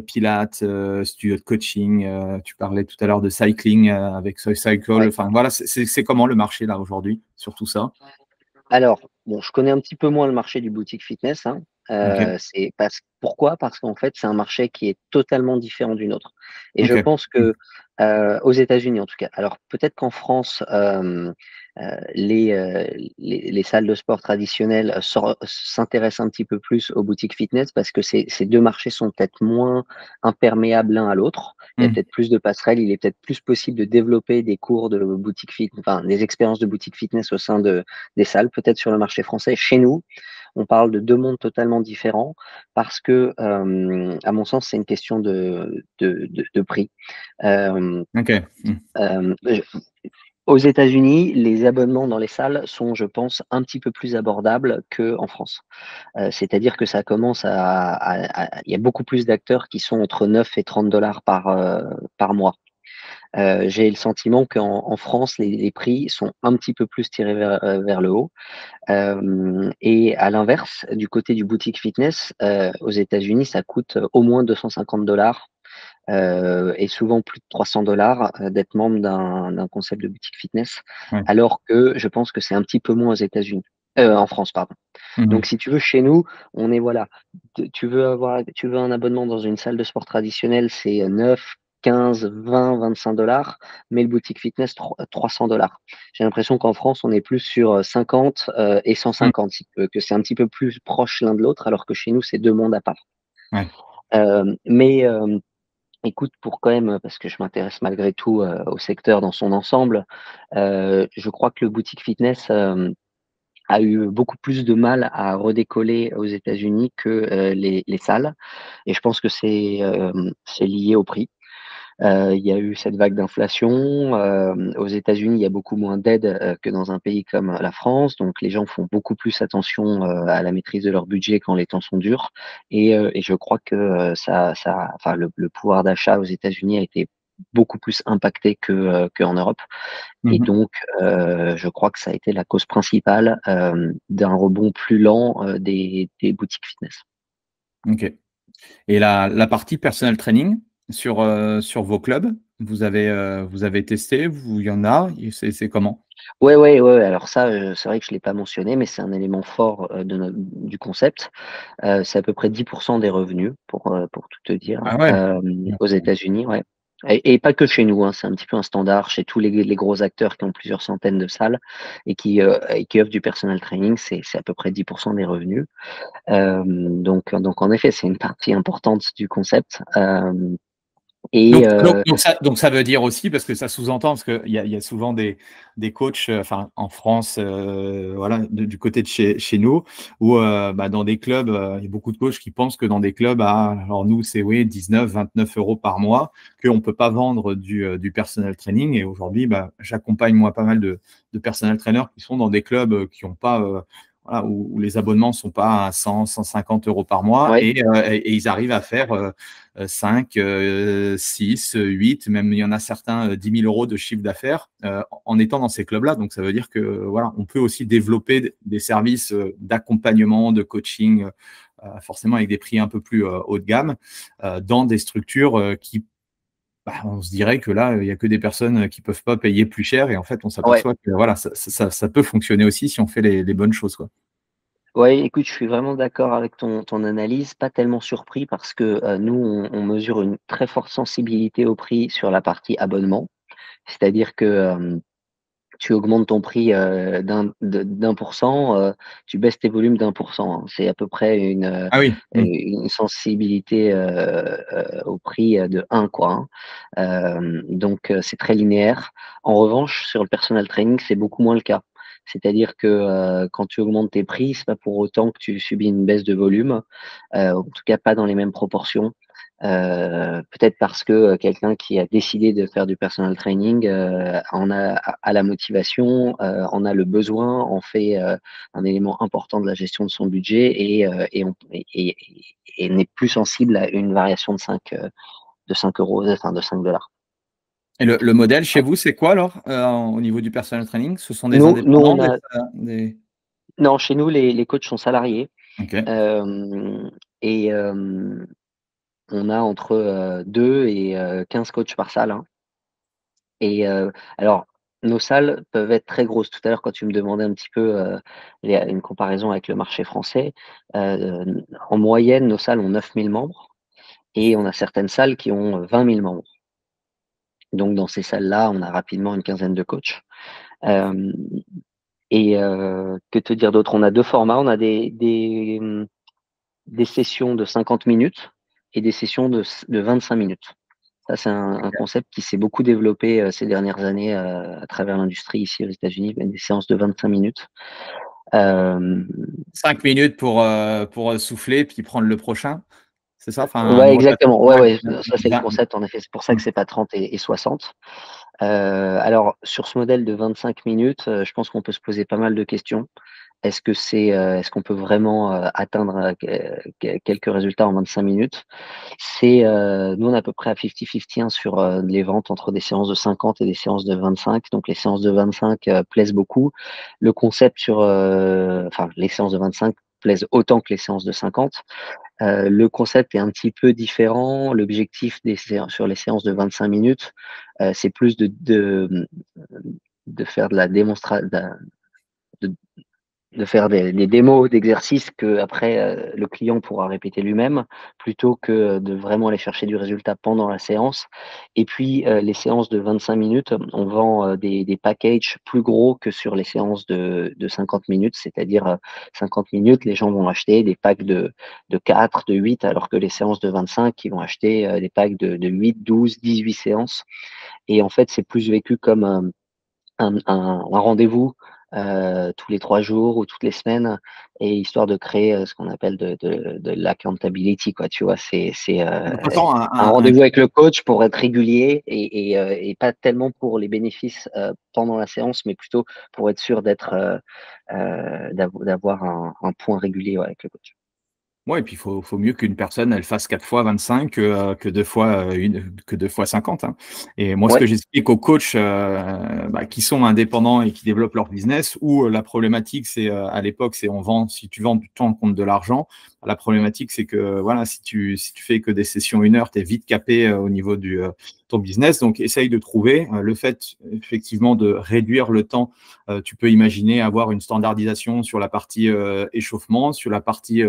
pilates, studios de coaching, tu parlais tout à l'heure de cycling avec SoyCycle, Ouais. enfin voilà, c'est comment le marché là aujourd'hui sur tout ça? Alors, bon, je connais un petit peu moins le marché du boutique fitness, hein. Ok, Pourquoi? Parce qu'en fait, c'est un marché qui est totalement différent du nôtre. Et je ok. pense Mm. que, aux États-Unis en tout cas, alors peut-être qu'en France, les, les salles de sport traditionnelles s'intéressent un petit peu plus aux boutiques fitness parce que ces 2 marchés sont peut-être moins imperméables l'un à l'autre. Il y a Mm. peut-être plus de passerelles, il est peut-être plus possible de développer des cours de boutique enfin des expériences de boutique fitness au sein des salles, peut-être sur le marché français. Chez nous, on parle de 2 mondes totalement différents parce que, à mon sens, c'est une question de prix. Hem, Ok. Mm. je Aux États-Unis, les abonnements dans les salles sont, je pense, un petit peu plus abordables qu'en France. C'est-à-dire que ça commence il y a beaucoup plus d'acteurs qui sont entre 9 et 30 $ par mois. J'ai le sentiment qu'en France, les prix sont un petit peu plus tirés vers le haut. Et à l'inverse, du côté du boutique fitness, aux États-Unis, ça coûte au moins 250 $ et souvent plus de 300 $ d'être membre d'un concept de boutique fitness, Ouais. alors que je pense que c'est un petit peu moins aux États-Unis, en France, pardon. Donc Mhm. si tu veux, chez nous, on est voilà, tu veux un abonnement dans une salle de sport traditionnelle, c'est 9, 15, 20, 25 $, mais le boutique fitness 300 $. J'ai l'impression qu'en France, on est plus sur 50 et Mm. 150, que c'est un petit peu plus proche l'un de l'autre, alors que chez nous, c'est 2 mondes à part. Ouais. Mais écoute, pour quand même, parce que je m'intéresse malgré tout au secteur dans son ensemble, je crois que le boutique fitness a eu beaucoup plus de mal à redécoller aux États-Unis que les salles. Et je pense que c'est lié au prix. Il y a eu cette vague d'inflation. Aux États-Unis, il y a beaucoup moins d'aides que dans un pays comme la France. Donc, les gens font beaucoup plus attention à la maîtrise de leur budget quand les temps sont durs. Et je crois que enfin, le pouvoir d'achat aux États-Unis a été beaucoup plus impacté qu'en Europe. Et Mhm. donc, je crois que ça a été la cause principale d'un rebond plus lent des boutiques fitness. Ok. Et la partie personal training sur vos clubs? vous avez testé? Il y en a? C'est comment? Ouais. Alors ça, c'est vrai que je l'ai pas mentionné, mais c'est un élément fort, du concept. C'est à peu près 10 des revenus pour tout te dire, Ah ouais. aux États-Unis, ouais, et pas que chez nous, hein. C'est un petit peu un standard chez tous les gros acteurs qui ont plusieurs centaines de salles et qui offrent du personal training, c'est à peu près 10 des revenus. Donc en effet, c'est une partie importante du concept, et Donc ça veut dire aussi, parce que ça sous-entend, parce qu'il y a souvent des coachs, enfin en France, voilà, du côté de chez nous, où bah, dans des clubs, il y a beaucoup de coachs qui pensent que dans des clubs, alors nous c'est oui 19, 29 euros par mois, qu'on ne peut pas vendre du personal training. Et aujourd'hui, bah, j'accompagne moi pas mal de personal trainers qui sont dans des clubs qui n'ont pas voilà, où les abonnements ne sont pas à 100, 150 euros par mois, ouais, et ils arrivent à faire 5, 6, 8, même il y en a certains 10 000 euros de chiffre d'affaires en étant dans ces clubs-là. Donc ça veut dire que voilà, on peut aussi développer des services d'accompagnement, de coaching, forcément avec des prix un peu plus haut de gamme, dans des structures qui, bah, on se dirait que là, il n'y a que des personnes qui ne peuvent pas payer plus cher. Et en fait, on ouais. s'aperçoit que voilà, ça peut fonctionner aussi si on fait les bonnes choses, quoi. Ouais, écoute, je suis vraiment d'accord avec ton analyse, pas tellement surpris parce que, nous, on mesure une très forte sensibilité au prix sur la partie abonnement. C'est-à-dire que, tu augmentes ton prix, d'1 %, tu baisses tes volumes d'1 %, hein. C'est à peu près Ah oui. une sensibilité, au prix, de 1 quoi, hein. Donc c'est très linéaire. En revanche, sur le personal training, c'est beaucoup moins le cas. C'est-à-dire que, quand tu augmentes tes prix, c'est pas pour autant que tu subis une baisse de volume, en tout cas pas dans les mêmes proportions. Peut-être parce que, quelqu'un qui a décidé de faire du personal training, en a la motivation, en a le besoin, en fait, un élément important de la gestion de son budget et n'est plus sensible à une variation de 5 €, enfin de 5 $. Et le modèle chez vous, c'est quoi alors, au niveau du personal training? Ce sont des Nous indépendants, on a des... non, chez nous les coachs sont salariés, OK. hem et on a entre, 2 et 15 coachs par salle, hein. Et alors, nos salles peuvent être très grosses. Tout à l'heure, quand tu me demandais un petit peu, une comparaison avec le marché français, en moyenne, nos salles ont 9 000 membres et on a certaines salles qui ont 20 000 membres. Donc dans ces salles-là, on a rapidement une quinzaine de coachs. Hem et que te dire d'autre? On a 2 formats. On a des sessions de 50 minutes et des sessions de 25 minutes. Ça, c'est un concept qui s'est beaucoup développé, ces dernières années, à travers l'industrie ici aux États-Unis, même des séances de 25 minutes. Hem, 5 minutes pour souffler, puis prendre le prochain, c'est ça? Enfin, une ouais, rotation, exactement. Ouais, ouais, ouais, bien, ça, c'est le bien. concept en effet. C'est pour ça que Mmh. c'est pas 30 et 60. Alors sur ce modèle de 25 minutes, je pense qu'on peut se poser pas mal de questions. Est-ce qu'on peut vraiment, atteindre, quelques résultats en 25 minutes? Nous, on est à peu près à 50-50, hein, sur, les ventes entre des séances de 50 et des séances de 25. Donc les séances de 25, plaisent beaucoup. Le concept enfin, les séances de 25 plaisent autant que les séances de 50. Le concept est un petit peu différent. L'objectif sur les séances de 25 minutes, c'est plus de faire de la démonstra de de faire des démos d'exercices qu'après, le client pourra répéter lui-même, plutôt que de vraiment aller chercher du résultat pendant la séance. Et puis, les séances de 25 minutes, on vend, des packages plus gros que sur les séances de 50 minutes. C'est-à-dire, 50 minutes, les gens vont acheter des packs de 4, de 8, alors que les séances de 25, ils vont acheter, des packs de 8, 12, 18 séances. Et en fait, c'est plus vécu comme un rendez-vous, tous les 3 jours ou toutes les semaines, et histoire de créer, ce qu'on appelle de l'accountability, quoi, tu vois? Donc attends, Un rendez-vous avec le coach pour être régulier et pas tellement pour les bénéfices, pendant la séance, mais plutôt pour être sûr d'avoir un point régulier, ouais, avec le coach. Ouais, et puis faut mieux qu'une personne, elle fasse 4 fois 25 que 2 fois, que 2 fois 50, hein. Et moi, ce que Ouais, j'explique aux coachs, qui sont indépendants et qui développent leur business, où la problématique, c'est, à l'époque, c'est si tu vends du temps contre de l'argent. La problématique, c'est que, voilà, si tu fais que des sessions 1 heure, tu es vite capé, au niveau ton business. Donc essaye de trouver, le fait, effectivement, de réduire le temps. Tu peux imaginer avoir une standardisation sur la partie, échauffement, sur la partie,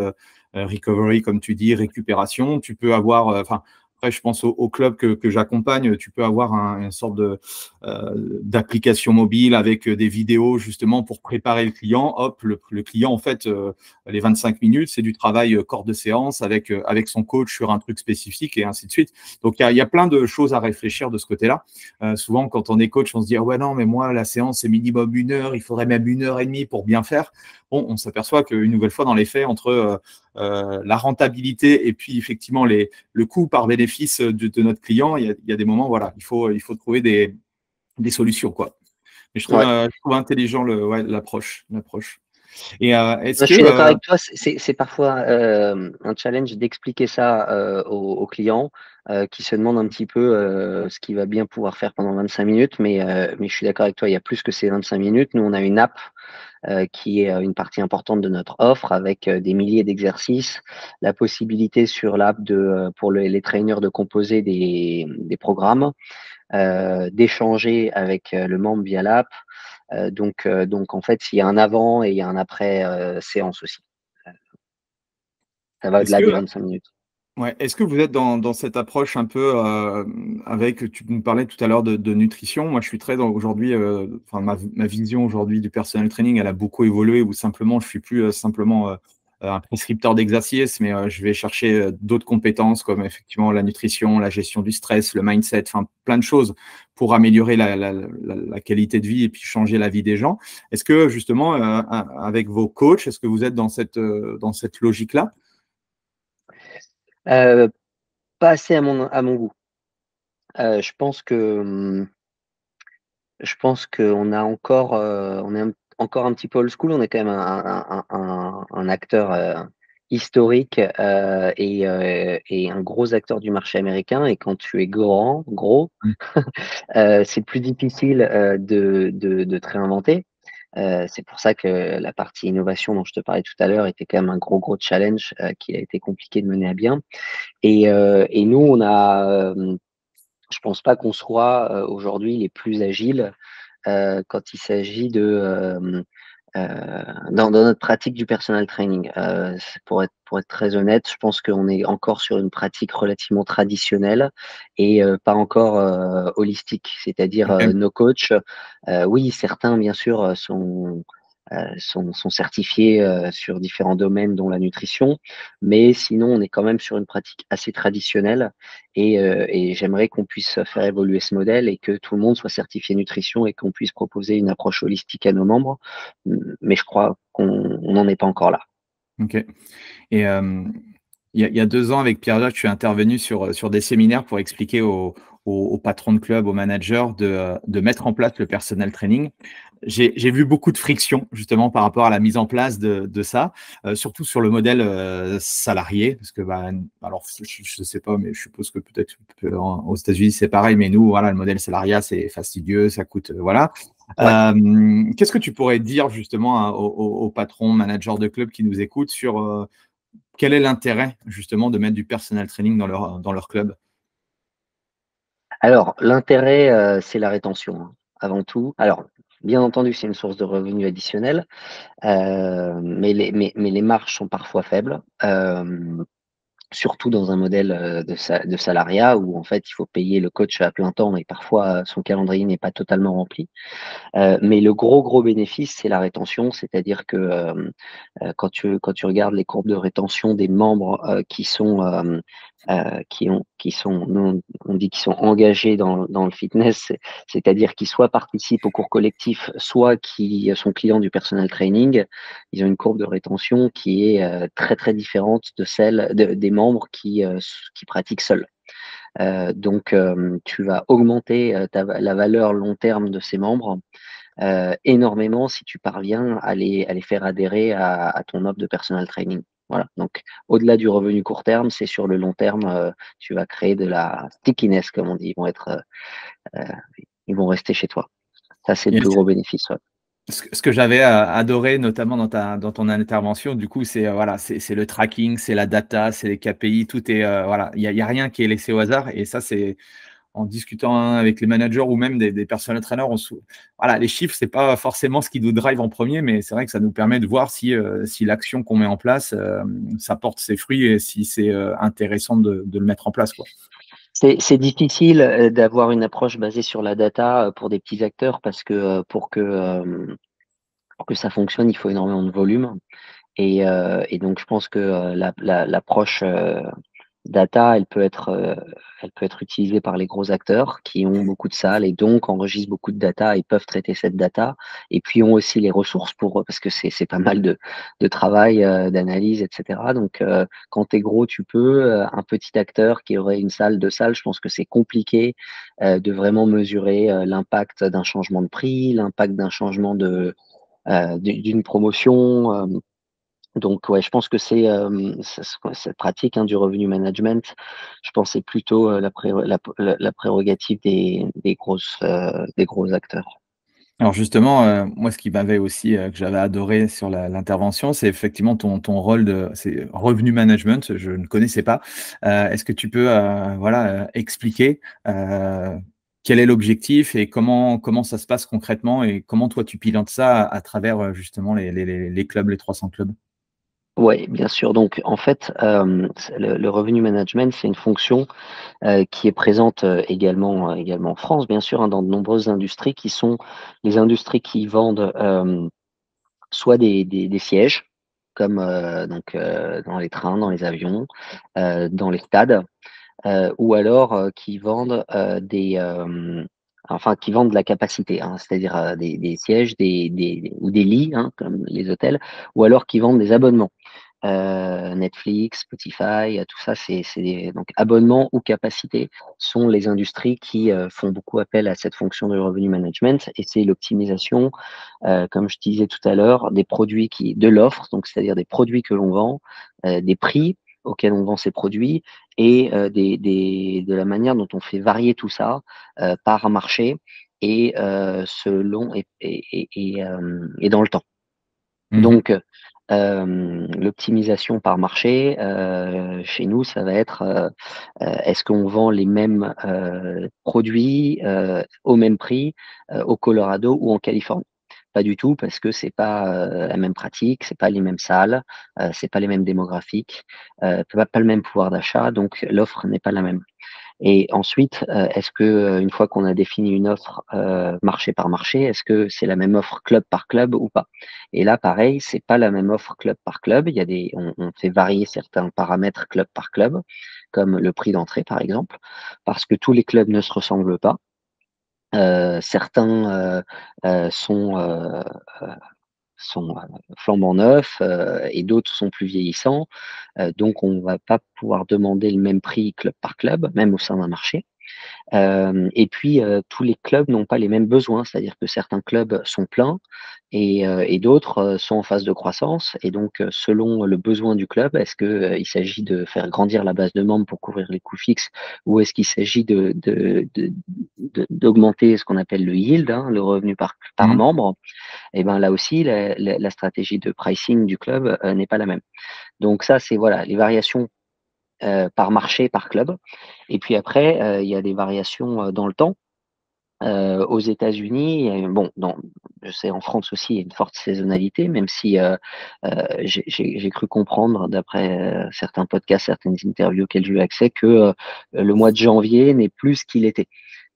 recovery, comme tu dis, récupération. Tu peux avoir, enfin, après, je pense au club que j'accompagne, tu peux avoir une sorte d'application mobile avec des vidéos justement pour préparer le client. Hop, le client, en fait, les 25 minutes, c'est du travail corps de séance avec son coach sur un truc spécifique et ainsi de suite. Donc, il y a plein de choses à réfléchir de ce côté-là. Souvent, quand on est coach, on se dit, ah ouais, non, mais moi, la séance, c'est minimum 1 heure, il faudrait même 1 heure et demie pour bien faire. Bon, on s'aperçoit qu'une nouvelle fois, dans les faits, entre la rentabilité et puis effectivement le coût par bénéfice de notre client, il y a des moments, voilà, il faut trouver des solutions, quoi. Mais ouais. je trouve intelligent ouais, l'approche. Et est-ce Je que suis d'accord avec toi, c'est parfois, un challenge d'expliquer ça, aux clients, qui se demandent un petit peu, ce qu'il va bien pouvoir faire pendant 25 minutes, mais je suis d'accord avec toi, il y a plus que ces 25 minutes. Nous, on a une app, qui est, une partie importante de notre offre avec, des milliers d'exercices. La possibilité sur l'app pour les trainers de composer des programmes, d'échanger avec, le membre via l'app. Donc en fait, il y a un avant et il y a un après, séance aussi. Heu, Ça va est-ce au-delà des que 25 minutes. Ouais. Est-ce que vous êtes dans cette approche un peu, avec tu nous parlais tout à l'heure de nutrition. Moi, je suis très dans aujourd'hui, enfin ma vision aujourd'hui du personal training, elle a beaucoup évolué où simplement je suis plus, simplement, un prescripteur d'exercices, mais, je vais chercher, d'autres compétences comme effectivement la nutrition, la gestion du stress, le mindset, enfin plein de choses pour améliorer la qualité de vie et puis changer la vie des gens. Est-ce que justement, avec vos coachs, est-ce que vous êtes dans cette logique-là? Heu, Pas assez à mon goût. Je pense que, je pense qu'on a encore, on est encore un petit peu old school. On est quand même un acteur, historique, et un gros acteur du marché américain, et quand tu es gros, c'est plus difficile, de te réinventer. C'est pour ça que la partie innovation dont je te parlais tout à l'heure était quand même un gros challenge, qui a été compliqué de mener à bien. Et nous, je pense pas qu'on soit, aujourd'hui les plus agiles, quand il s'agit dans notre pratique du personal training. Pour être très honnête, je pense qu'on est encore sur une pratique relativement traditionnelle et pas encore, holistique. C'est-à-dire, OK. nos coachs, oui, certains bien sûr, sont certifiés, sur différents domaines dont la nutrition, mais sinon on est quand même sur une pratique assez traditionnelle, et j'aimerais qu'on puisse faire évoluer ce modèle et que tout le monde soit certifié nutrition et qu'on puisse proposer une approche holistique à nos membres. Mais je crois qu'on n'en est pas encore là. OK. Et il y a 2 ans avec Pierre-Jacques, je suis intervenu sur des séminaires pour expliquer aux patrons de club, aux managers de mettre en place le personnel training. J'ai vu beaucoup de friction justement par rapport à la mise en place de ça, surtout sur le modèle, salarié parce que, bah, alors je sais pas, mais je suppose que peut-être aux États-Unis c'est pareil, mais nous, voilà, le modèle salariat, c'est fastidieux, ça coûte, voilà. Ouais. Qu'est-ce que tu pourrais dire justement aux patrons, managers de club qui nous écoutent sur, quel est l'intérêt justement de mettre du personal training dans leur club? Alors l'intérêt, c'est la rétention, hein, avant tout. Alors, bien entendu, c'est une source de revenus additionnelle, mais les marges sont parfois faibles. Surtout dans un modèle, de salariat où en fait il faut payer le coach à plein temps et parfois, son calendrier n'est pas totalement rempli. Mais le gros bénéfice, c'est la rétention, c'est-à-dire que, quand tu regardes les courbes de rétention des membres, qui sont, nous on dit qu'ils sont engagés dans le fitness, c'est-à-dire qui soit participent au cours collectif, soit qui sont clients du personal training, ils ont une courbe de rétention qui est, très différente de celle des membres qui pratiquent seuls. Donc, tu vas augmenter, la valeur long terme de ces membres, énormément si tu parviens à les faire adhérer à ton offre de personal training. Voilà, donc au-delà du revenu court terme, c'est sur le long terme, tu vas créer de la stickiness comme on dit. Heu, ils vont rester chez toi. Ça, c'est le Et plus gros bénéfice, ouais. ce que j'avais, adoré notamment dans ton intervention, du coup, c'est, voilà, c'est le tracking, c'est la data, c'est les KPI, tout est, voilà, il y a rien qui est laissé au hasard et ça, c'est en discutant avec les managers ou même des personal trainers, voilà, les chiffres, c'est pas forcément ce qui nous drive en premier, mais c'est vrai que ça nous permet de voir si l'action qu'on met en place, ça porte ses fruits et si c'est, intéressant de le mettre en place, quoi. C'est difficile, d'avoir une approche basée sur la data, pour des petits acteurs parce que, pour que ça fonctionne, il faut énormément de volume et donc je pense que, l'approche, data, elle peut être utilisée par les gros acteurs qui ont beaucoup de salles et donc enregistrent beaucoup de data et peuvent traiter cette data et puis ont aussi les ressources pour, parce que c'est pas mal de travail, d'analyse et cetera. Donc, quand tu es gros, tu peux, un petit acteur qui aurait une salle, 2 salles, je pense que c'est compliqué, de vraiment mesurer, l'impact d'un changement de prix, l'impact d'un changement d'une promotion, donc ouais, je pense que cette pratique, hein, du revenu management, je pense c'est plutôt, la prérogative des gros acteurs. Alors justement, moi, ce qui m'avait aussi, que j'avais adoré sur l'intervention, c'est effectivement ton rôle c'est revenu management, je ne connaissais pas. Est-ce que tu peux, voilà, expliquer, quel est l'objectif et comment ça se passe concrètement et comment toi tu pilotes ça à travers, justement les clubs, les 300 clubs? Ouais, bien sûr. Donc en fait, c'est le revenu management, c'est une fonction, qui est présente, également en France, bien sûr, hein, dans de nombreuses industries qui sont les industries qui vendent, soit des sièges comme, dans les trains, dans les avions, dans les stades. Ou alors, qui vendent, enfin qui vendent de la capacité, hein, c'est-à-dire, des sièges, ou des lits, hein, comme les hôtels, ou alors qui vendent des abonnements. Netflix, Spotify, tout ça, donc abonnement ou capacité sont les industries qui, font beaucoup appel à cette fonction de revenu management et c'est l'optimisation, comme je disais tout à l'heure, des produits de l'offre, donc c'est-à-dire des produits que l'on vend, des prix auxquels on vend ces produits et de la manière dont on fait varier tout ça, par marché et selon et dans le temps. Mmh. Donc, l'optimisation par marché, chez nous, ça va être, est-ce qu'on vend les mêmes, produits, au même prix, au Colorado ou en Californie? Pas du tout parce que c'est pas, la même pratique, c'est pas les mêmes salles, c'est pas les mêmes démographiques, pas le même pouvoir d'achat, donc l'offre n'est pas la même. Et ensuite, est-ce que, une fois qu'on a défini une offre, marché par marché, est-ce que c'est la même offre club par club ou pas? Et là, pareil, c'est pas la même offre club par club. Il y a on fait varier certains paramètres club par club, comme le prix d'entrée, par exemple, parce que tous les clubs ne se ressemblent pas. Certains, flambant neufs, et d'autres sont plus vieillissants. Donc on va pas pouvoir demander le même prix club par club, même au sein d'un marché. Et puis, tous les clubs n'ont pas les mêmes besoins, c'est-à-dire que certains clubs sont pleins et d'autres, sont en phase de croissance et donc, selon le besoin du club, est-ce que, il s'agit de faire grandir la base de membres pour couvrir les coûts fixes ou est-ce qu'il s'agit d'augmenter ce qu'on appelle le yield, hein, le revenu par Mmh. membre? Et ben, là aussi, la stratégie de pricing du club, n'est pas la même. Donc ça, c'est voilà, les variations, par marché, par club et puis après, il y a des variations, dans le temps. Aux États-Unis, bon, je sais en France aussi, il y a une forte saisonnalité, même si, j'ai cru comprendre d'après, certains podcasts, certaines interviews auxquelles j'ai eu accès que, le mois de janvier n'est plus ce qu'il était,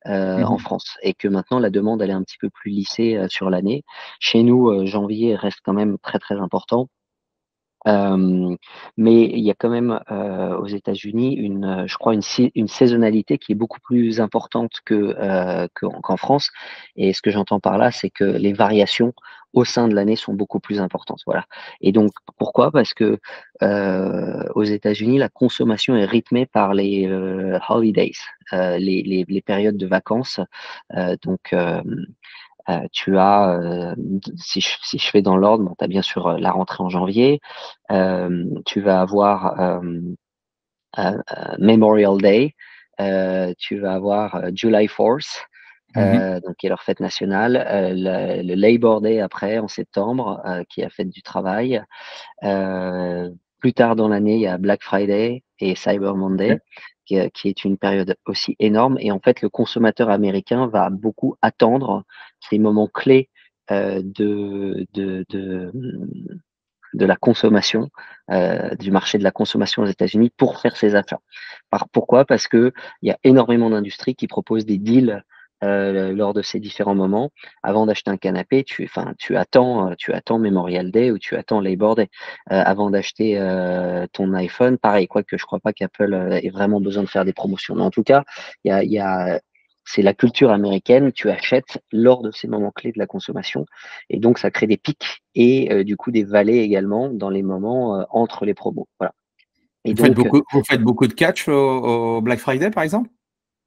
en Mmh. France et que maintenant la demande elle est un petit peu plus lissée, sur l'année. Chez nous, janvier reste quand même très, très important. Hem, mais il y a quand même, aux États-Unis je crois une saisonnalité qui est beaucoup plus importante qu'en France et ce que j'entends par là, c'est que les variations au sein de l'année sont beaucoup plus importantes, voilà et donc pourquoi? Parce que, aux États-Unis, la consommation est rythmée par les, holidays, les périodes de vacances, donc Tu as, si je fais dans l'ordre, bon, tu as bien sûr la rentrée en janvier. Tu vas avoir Memorial Day. Tu vas avoir July 4th, Mmh. donc qui est leur fête nationale. Le Labor Day après, en septembre, qui est la fête du travail. Plus tard dans l'année, il y a Black Friday et Cyber OK. Monday, qui est une période aussi énorme. Et en fait, le consommateur américain va beaucoup attendre ces moments clés de la consommation, du marché de la consommation aux États-Unis pour faire ses achats. Pourquoi? Parce que il y a énormément d'industries qui proposent des deals lors de ces différents moments. Avant d'acheter un canapé, tu attends Memorial Day ou tu attends Labor Day. Avant d'acheter ton iPhone, pareil, quoique je crois pas qu'Apple ait vraiment besoin de faire des promotions. Mais en tout cas, il y a c'est la culture américaine, tu achètes lors de ces moments clés de la consommation et donc ça crée des pics et du coup des vallées également dans les moments, entre les promos. Voilà. Et donc Vous faites beaucoup de catch au Black Friday, par exemple?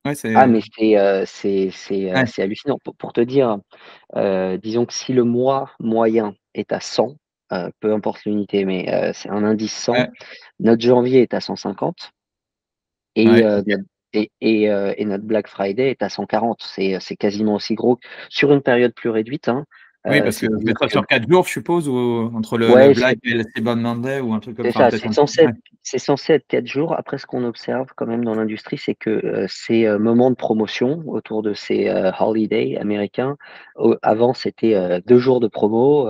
Ouais, ah c'est mais ouais, c'est hallucinant. Pour te dire, disons que si le mois moyen est à 100, peu importe l'unité, mais c'est un indice 100, ouais, notre janvier est à 150 et ouais, OK. et notre Black Friday est à 140. C'est quasiment aussi gros sur une période plus réduite, hein. Oui, parce que vous C'est-à-dire faites ça que sur 4 jours, je suppose, ou entre le ouais, Black et le Cyber Monday ou un truc comme c'est enfin ça, peut-être un ouais, c'est censé être 4 jours. Après, ce qu'on observe quand même dans l'industrie, c'est que, ces, moments de promotion autour de ces, holidays américains, avant c'était, 2 jours de promo,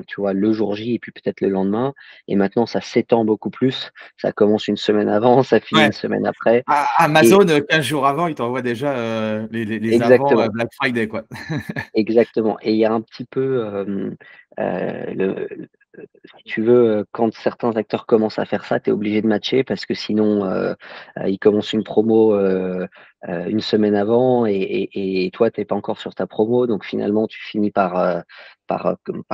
tu vois? Le jour J et puis peut-être le lendemain et maintenant ça s'étend beaucoup plus. Ça commence une semaine avant, ça finit ouais. une semaine après et Amazon, 15 jours avant, il t'envoie déjà, les avant, exactement. Black Friday, quoi. Exactement et il y a un petit peu, si tu veux, quand certains acteurs commencent à faire ça, tu es obligé de matcher parce que sinon, ils commencent une promo, 1 semaine avant et toi, tu es pas encore sur ta promo donc finalement, tu finis par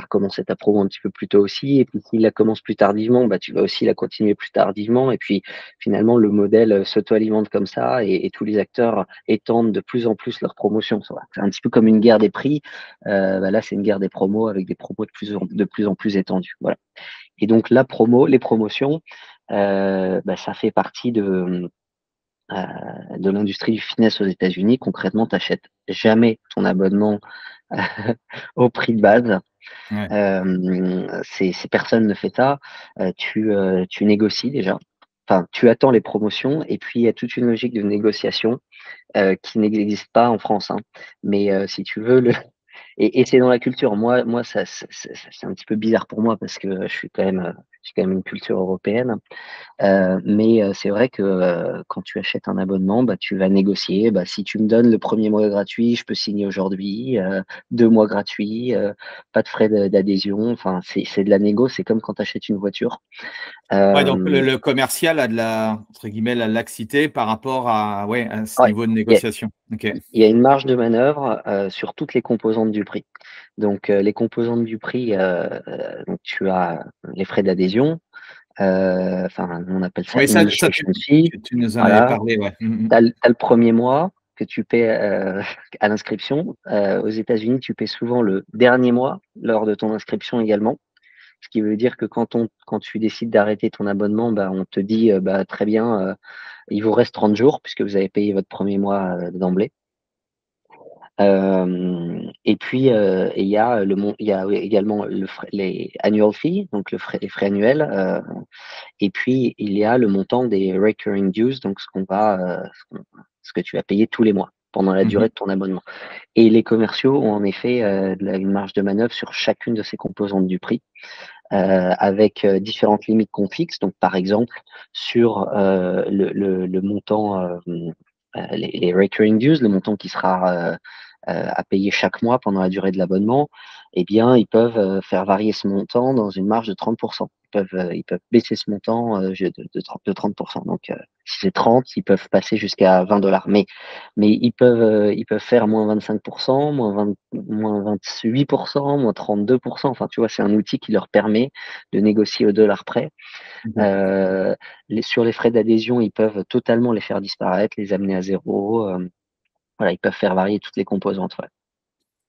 commencer ta promo un petit peu plus tôt aussi et puis s'ils la commencent plus tardivement, bah, tu vas aussi la continuer plus tardivement et puis finalement le modèle, s'auto-alimente comme ça et tous les acteurs étendent de plus en plus leurs promotions, ça va. C'est un petit peu comme une guerre des prix, bah, là, c'est une guerre des promos avec des promos de plus en plus étendues, voilà et donc les promotions, bah, ça fait partie de l'industrie du fitness aux États-Unis. Concrètement, tu achètes jamais ton abonnement au prix de base. Ouais. C'est personne ne fait ça. Tu négocies déjà. Enfin, tu attends les promotions et puis il y a toute une logique de négociation, qui n'existe pas en France, hein. Mais, si tu veux le et c'est dans la culture. Moi ça c'est un petit peu bizarre pour moi parce que je suis quand même une culture européenne. Mais c'est vrai que, quand tu achètes un abonnement, bah, tu vas négocier. Bah, si tu me donnes le premier mois gratuit, je peux signer aujourd'hui, 2 mois gratuits, pas de frais d'adhésion. Enfin, c'est de la négo, c'est comme quand tu achètes une voiture. Ouais, donc Hem, le commercial a de la entre guillemets, «la laxité» par rapport à ouais, à ce ouais, niveau de il y a négociation. OK. il y a une marge de manœuvre, sur toutes les composantes du prix. Donc, les composantes du prix, donc tu as les frais d'adhésion, enfin, on appelle ça Oui, ça initiation fee. tu nous en avais Voilà, parlé, ouais. Mmh mh. tu as le 1er mois que tu paies, à l'inscription. Aux États-Unis, tu paies souvent le dernier mois lors de ton inscription également. Ce qui veut dire que quand tu décides d'arrêter ton abonnement, bah, on te dit, bah, très bien, il vous reste 30 jours puisque vous avez payé votre 1er mois, d'emblée. Et puis, et il y a également les annual fees, donc les frais annuels, et puis il y a le montant des recurring dues, donc ce que tu vas payer tous les mois pendant la Mmh. durée de ton abonnement. Et les commerciaux ont en effet, une marge de manœuvre sur chacune de ces composantes du prix, avec, différentes limites qu'on fixe. Donc par exemple, sur, le montant, les recurring dues, le montant qui sera, à payer chaque mois pendant la durée de l'abonnement, eh bien, ils peuvent, faire varier ce montant dans une marge de 30. Ils peuvent baisser ce montant, je de 30. Donc, si c'est 30, ils peuvent passer jusqu'à 20. Mais ils peuvent faire -25, -28, -32. Enfin, tu vois, c'est un outil qui leur permet de négocier au dollar près. OK. Heu, sur les frais d'adhésion, ils peuvent totalement les faire disparaître, les amener à 0. Voilà, ils peuvent faire varier toutes les composantes, ouais.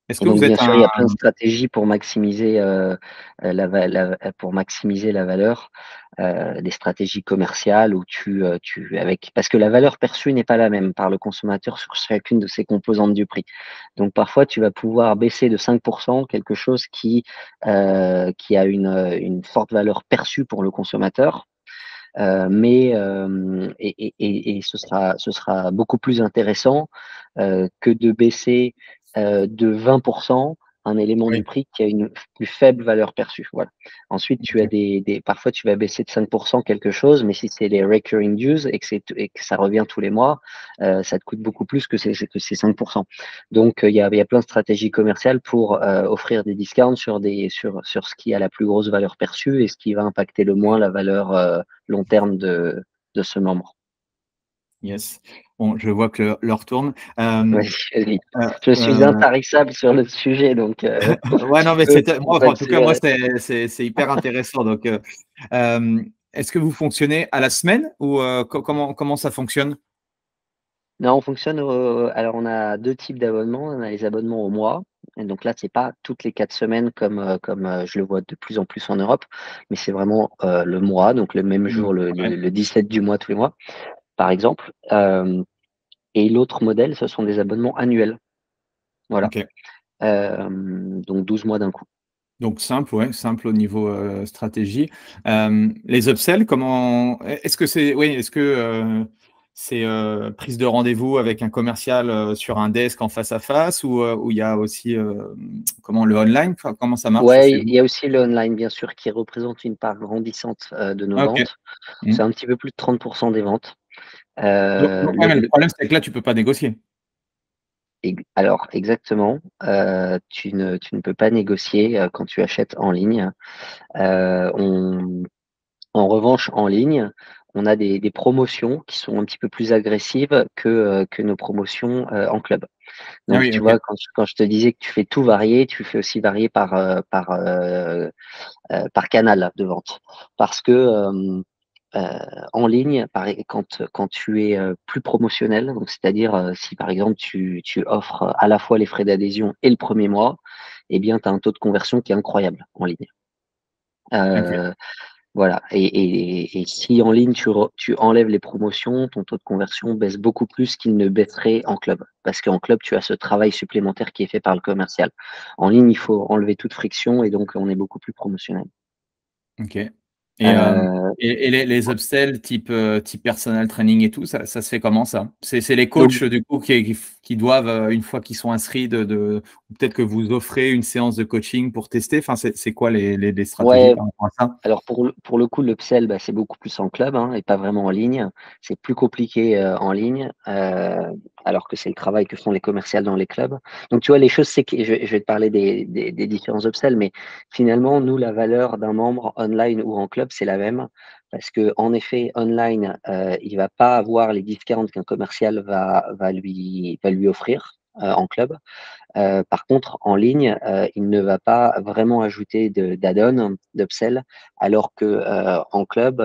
Est-ce Et que donc, vous bien êtes sûr, il y un… a plein de stratégies pour maximiser, pour maximiser la valeur, des stratégies commerciales où parce que la valeur perçue n'est pas la même par le consommateur sur chacune de ces composantes du prix. Donc, parfois, tu vas pouvoir baisser de 5% quelque chose qui a une forte valeur perçue pour le consommateur. Mais ce sera beaucoup plus intéressant que de baisser de 20% un élément du Oui, prix qui a une plus faible valeur perçue. Voilà. Ensuite, tu as ok. parfois tu vas baisser de 5% quelque chose, mais si c'est les recurring dues et que ça revient tous les mois, ça te coûte beaucoup plus que ces 5%. Donc, il y a plein de stratégies commerciales pour offrir des discounts sur ce qui a la plus grosse valeur perçue et ce qui va impacter le moins la valeur long terme de ce membre. Yes. Bon, je vois que l'heure tourne. Oui, oui. Euh, Je suis euh, intarissable sur le sujet, donc ouais, non, mais tu moi, peux enfin, en me tout cas, moi, suivre. c'est hyper intéressant. Donc, est-ce que vous fonctionnez à la semaine ou comment ça fonctionne? Non, on fonctionne alors on a 2 types d'abonnements. On a les abonnements au mois et donc là, c'est pas toutes les 4 semaines comme je le vois de plus en plus en Europe, mais c'est vraiment, le mois, donc le même Mm. jour, le Ouais, le le 17 du mois tous les mois, par exemple. Et l'autre modèle, ce sont des abonnements annuels. Voilà, ok. donc 12 mois d'un coup. Donc simple, ouais, simple au niveau stratégie. Les upsells, comment est-ce que c'est prise de rendez-vous avec un commercial sur un desk en face à face ou il y a aussi comment le online, enfin, comment ça marche Ouais, chez il vous? y a aussi le online, bien sûr, qui représente une part grandissante, de nos Ah, ok. ventes. Mm. C'est un petit peu plus de 30% des ventes. Ouais, mais le Le problème c'est que là tu peux pas négocier. alors exactement, tu ne peux pas négocier, quand tu achètes en ligne. On En revanche, en ligne, on a des promotions qui sont un petit peu plus agressives que nos promotions, en club. Ah Donc oui, tu ok. vois, quand je te disais que tu fais tout varier, tu fais aussi varier par canal de vente. Parce que, en ligne, quand tu es, plus promotionnel, donc c'est-à-dire, si par exemple tu offres à la fois les frais d'adhésion et le premier mois, eh bien tu as un taux de conversion qui est incroyable en ligne. Ok. Heu, voilà et si en ligne tu enlèves les promotions, ton taux de conversion baisse beaucoup plus qu'il ne baisserait en club. Parce qu'en club, tu as ce travail supplémentaire qui est fait par le commercial. En ligne, il faut enlever toute friction et donc on est beaucoup plus promotionnel. Ok. Heu, Et les upsells type personal training et tout, ça se fait comment ça? C'est les donc coachs du coup qui doivent, une fois qu'ils sont inscrits ou peut-être que vous offrez une séance de coaching pour tester? Enfin, c'est quoi les stratégies ouais. par rapport à ça? Alors pour le coup, l'upsell, bah, c'est beaucoup plus en club, hein, et pas vraiment en ligne. C'est plus compliqué, en ligne, alors que c'est le travail que font les commerciales dans les clubs. Donc tu vois, les choses, c'est que je vais te parler des différents upsells, mais finalement, nous, la valeur d'un membre online ou en club, c'est la même. Parce que en effet, online, il va pas avoir les discounts qu'un commercial va lui offrir, en club. Par contre, en ligne, il ne va pas vraiment ajouter d'add-on, d'upsell, alors que, en club,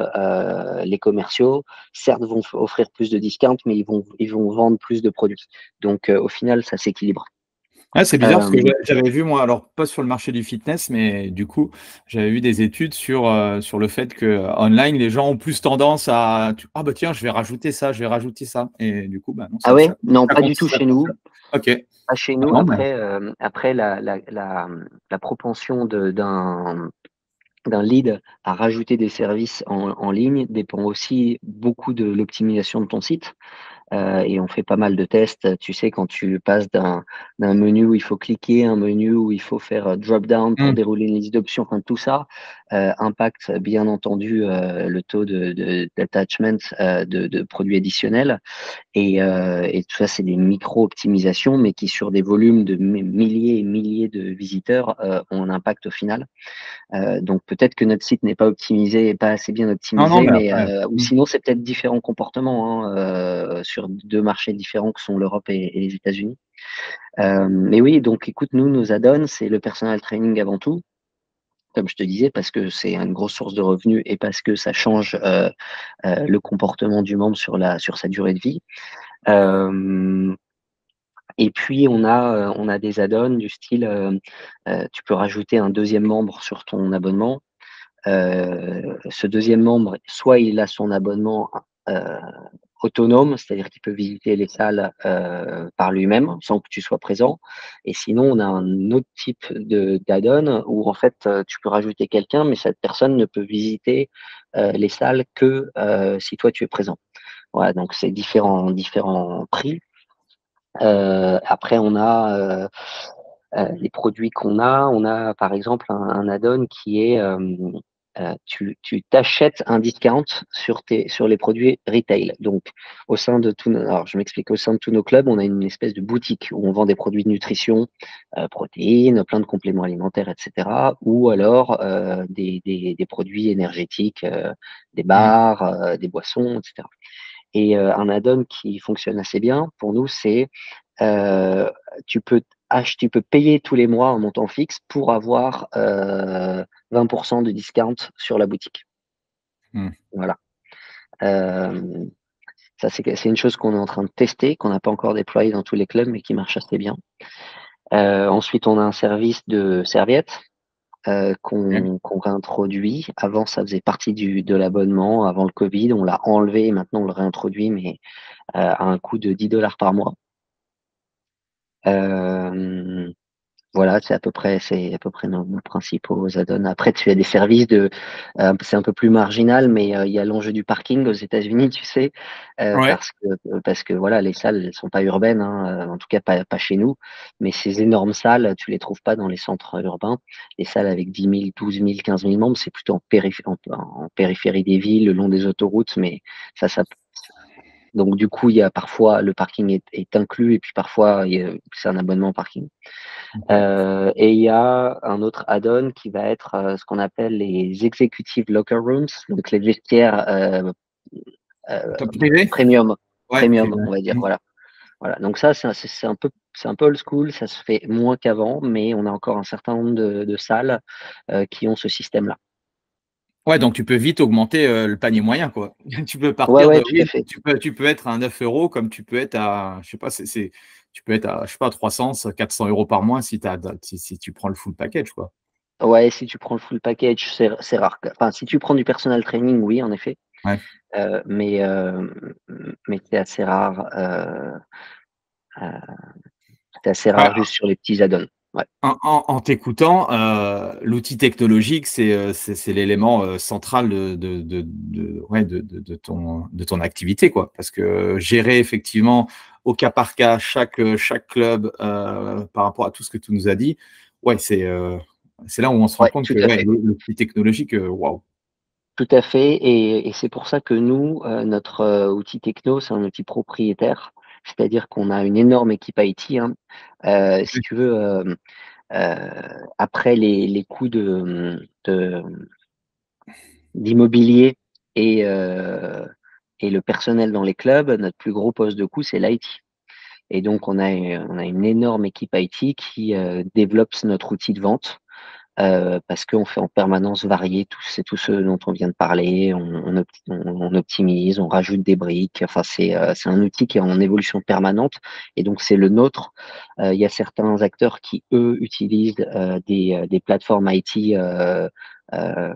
les commerciaux, certes, vont offrir plus de discount, mais ils vont vendre plus de produits. Donc, au final, ça s'équilibre. Ah, c'est bizarre parce que Hem, j'avais vu moi, alors pas sur le marché du fitness, mais du coup, j'avais vu des études sur le fait que online, les gens ont plus tendance à «Ah bah tiens, je vais rajouter ça, je vais rajouter ça» et du coup, bah non, ah ça ouais? ça Non, ça pas du tout ça chez nous. OK. Pas chez Ah nous. non, bah, Après la propension d'un lead à rajouter des services en ligne dépend aussi beaucoup de l'optimisation de ton site. Et on fait pas mal de tests. Tu sais, quand tu passes d'un menu où il faut cliquer, un menu où il faut faire, drop down pour mmh, dérouler une liste d'options, enfin tout ça, impacte bien entendu, le taux d'attachment, de produits additionnels et tout ça, c'est des micro-optimisations, mais qui sur des volumes de milliers et milliers de visiteurs, ont un impact au final. Donc peut-être que notre site n'est pas optimisé, pas assez bien non, non, optimisé, mais mais après, ou mmh, sinon c'est peut-être différents comportements, hein, sur 2 marchés différents que sont l'Europe et les États-Unis. Mais oui, donc écoute, nous, nos add-ons, c'est le personal training avant tout, comme je te disais, parce que c'est une grosse source de revenus et parce que ça change, le comportement du membre sur sa durée de vie. Hem Et puis on a des add-ons du style, tu peux rajouter un deuxième membre sur ton abonnement. Ce deuxième membre, soit il a son abonnement autonome, c'est-à-dire qu'il peut visiter les salles par lui-même sans que tu sois présent. Et sinon, on a un autre type d'add-on où en fait tu peux rajouter quelqu'un, mais cette personne ne peut visiter les salles que si toi tu es présent. Voilà, donc c'est différents prix. Après, on a les produits qu'on a. On a par exemple un add-on qui est tu t'achètes un discount sur les produits retail. Donc, au sein de alors je m'explique, au sein de tous nos clubs, on a une espèce de boutique où on vend des produits de nutrition, protéines, plein de compléments alimentaires, etc. Ou alors des produits énergétiques, des Mmh. bars, des boissons, etc. Et un add-on qui fonctionne assez bien pour nous, c'est euh, tu peux tu peux payer tous les mois un montant fixe pour avoir 20% de discount sur la boutique. Mmh. Voilà. Euh, Ça, c'est une chose qu'on est en train de tester, qu'on n'a pas encore déployé dans tous les clubs, mais qui marche assez bien. Ensuite, on a un service de serviettes OK. qu'on réintroduit. Avant, ça faisait partie de l'abonnement. Avant le Covid, on l'a enlevé et maintenant on le réintroduit, mais à un coût de 10 $ par mois. Euh, Voilà, c'est à peu près nos principaux add-ons. Après, tu as des services c'est un peu plus marginal, mais il y a l'enjeu du parking aux États-Unis, tu sais, Ouais. parce que voilà, les salles, elles sont pas urbaines, hein, en tout cas pas chez nous, mais ces énormes salles, tu les trouves pas dans les centres urbains. Les salles avec 10 000, 12 000, 15 000 membres, c'est plutôt en périphérie des villes, le long des autoroutes, mais ça, donc du coup, il y a parfois le parking est inclus et puis parfois c'est un abonnement parking. OK. Et il y a un autre add-on qui va être ce qu'on appelle les executive locker rooms, donc les vestiaires euh, Top privé? premium, Ouais, privé. on va dire. Mmh. Voilà, voilà. Donc ça, c'est un peu old school, ça se fait moins qu'avant, mais on a encore un certain nombre de salles qui ont ce système-là. Ouais, donc tu peux vite augmenter, le panier moyen, quoi. Tu peux Ouais, partir ouais, de tout à oui, fait. tu peux être à 9 € comme tu peux être à je sais pas, tu peux être à, je sais pas, 300, 400 € par mois si tu prends le full package, quoi. Ouais, si tu prends le full package, c'est rare. Enfin, si tu prends du personal training, oui, en effet. Ouais. Euh, mais euh, mais c'est assez rare. Euh, c'est assez Ouais, rare juste sur les petits add-ons. Ouais. en t'écoutant, l'outil technologique, c'est l'élément, central ouais, de ton activité, quoi. Parce que gérer effectivement au cas par cas chaque club, par rapport à tout ce que tu nous as dit, ouais, c'est là où on se rend Ouais, compte tout que à ouais, fait. l'outil technologique, waouh! Tout à fait. Et c'est pour ça que nous, notre outil techno, c'est un outil propriétaire. C'est-à-dire qu'on a une énorme équipe IT, hein. Si tu veux, après les coûts d'immobilier et le personnel dans les clubs, notre plus gros poste de coût, c'est l'IT. Et donc, on a une énorme équipe IT qui développe notre outil de vente parce qu'on fait en permanence varier tout ce dont on vient de parler. On optimise, on rajoute des briques. Enfin, c'est un outil qui est en évolution permanente et donc c'est le nôtre. Il y a certains acteurs qui, eux, utilisent des plateformes IT, euh,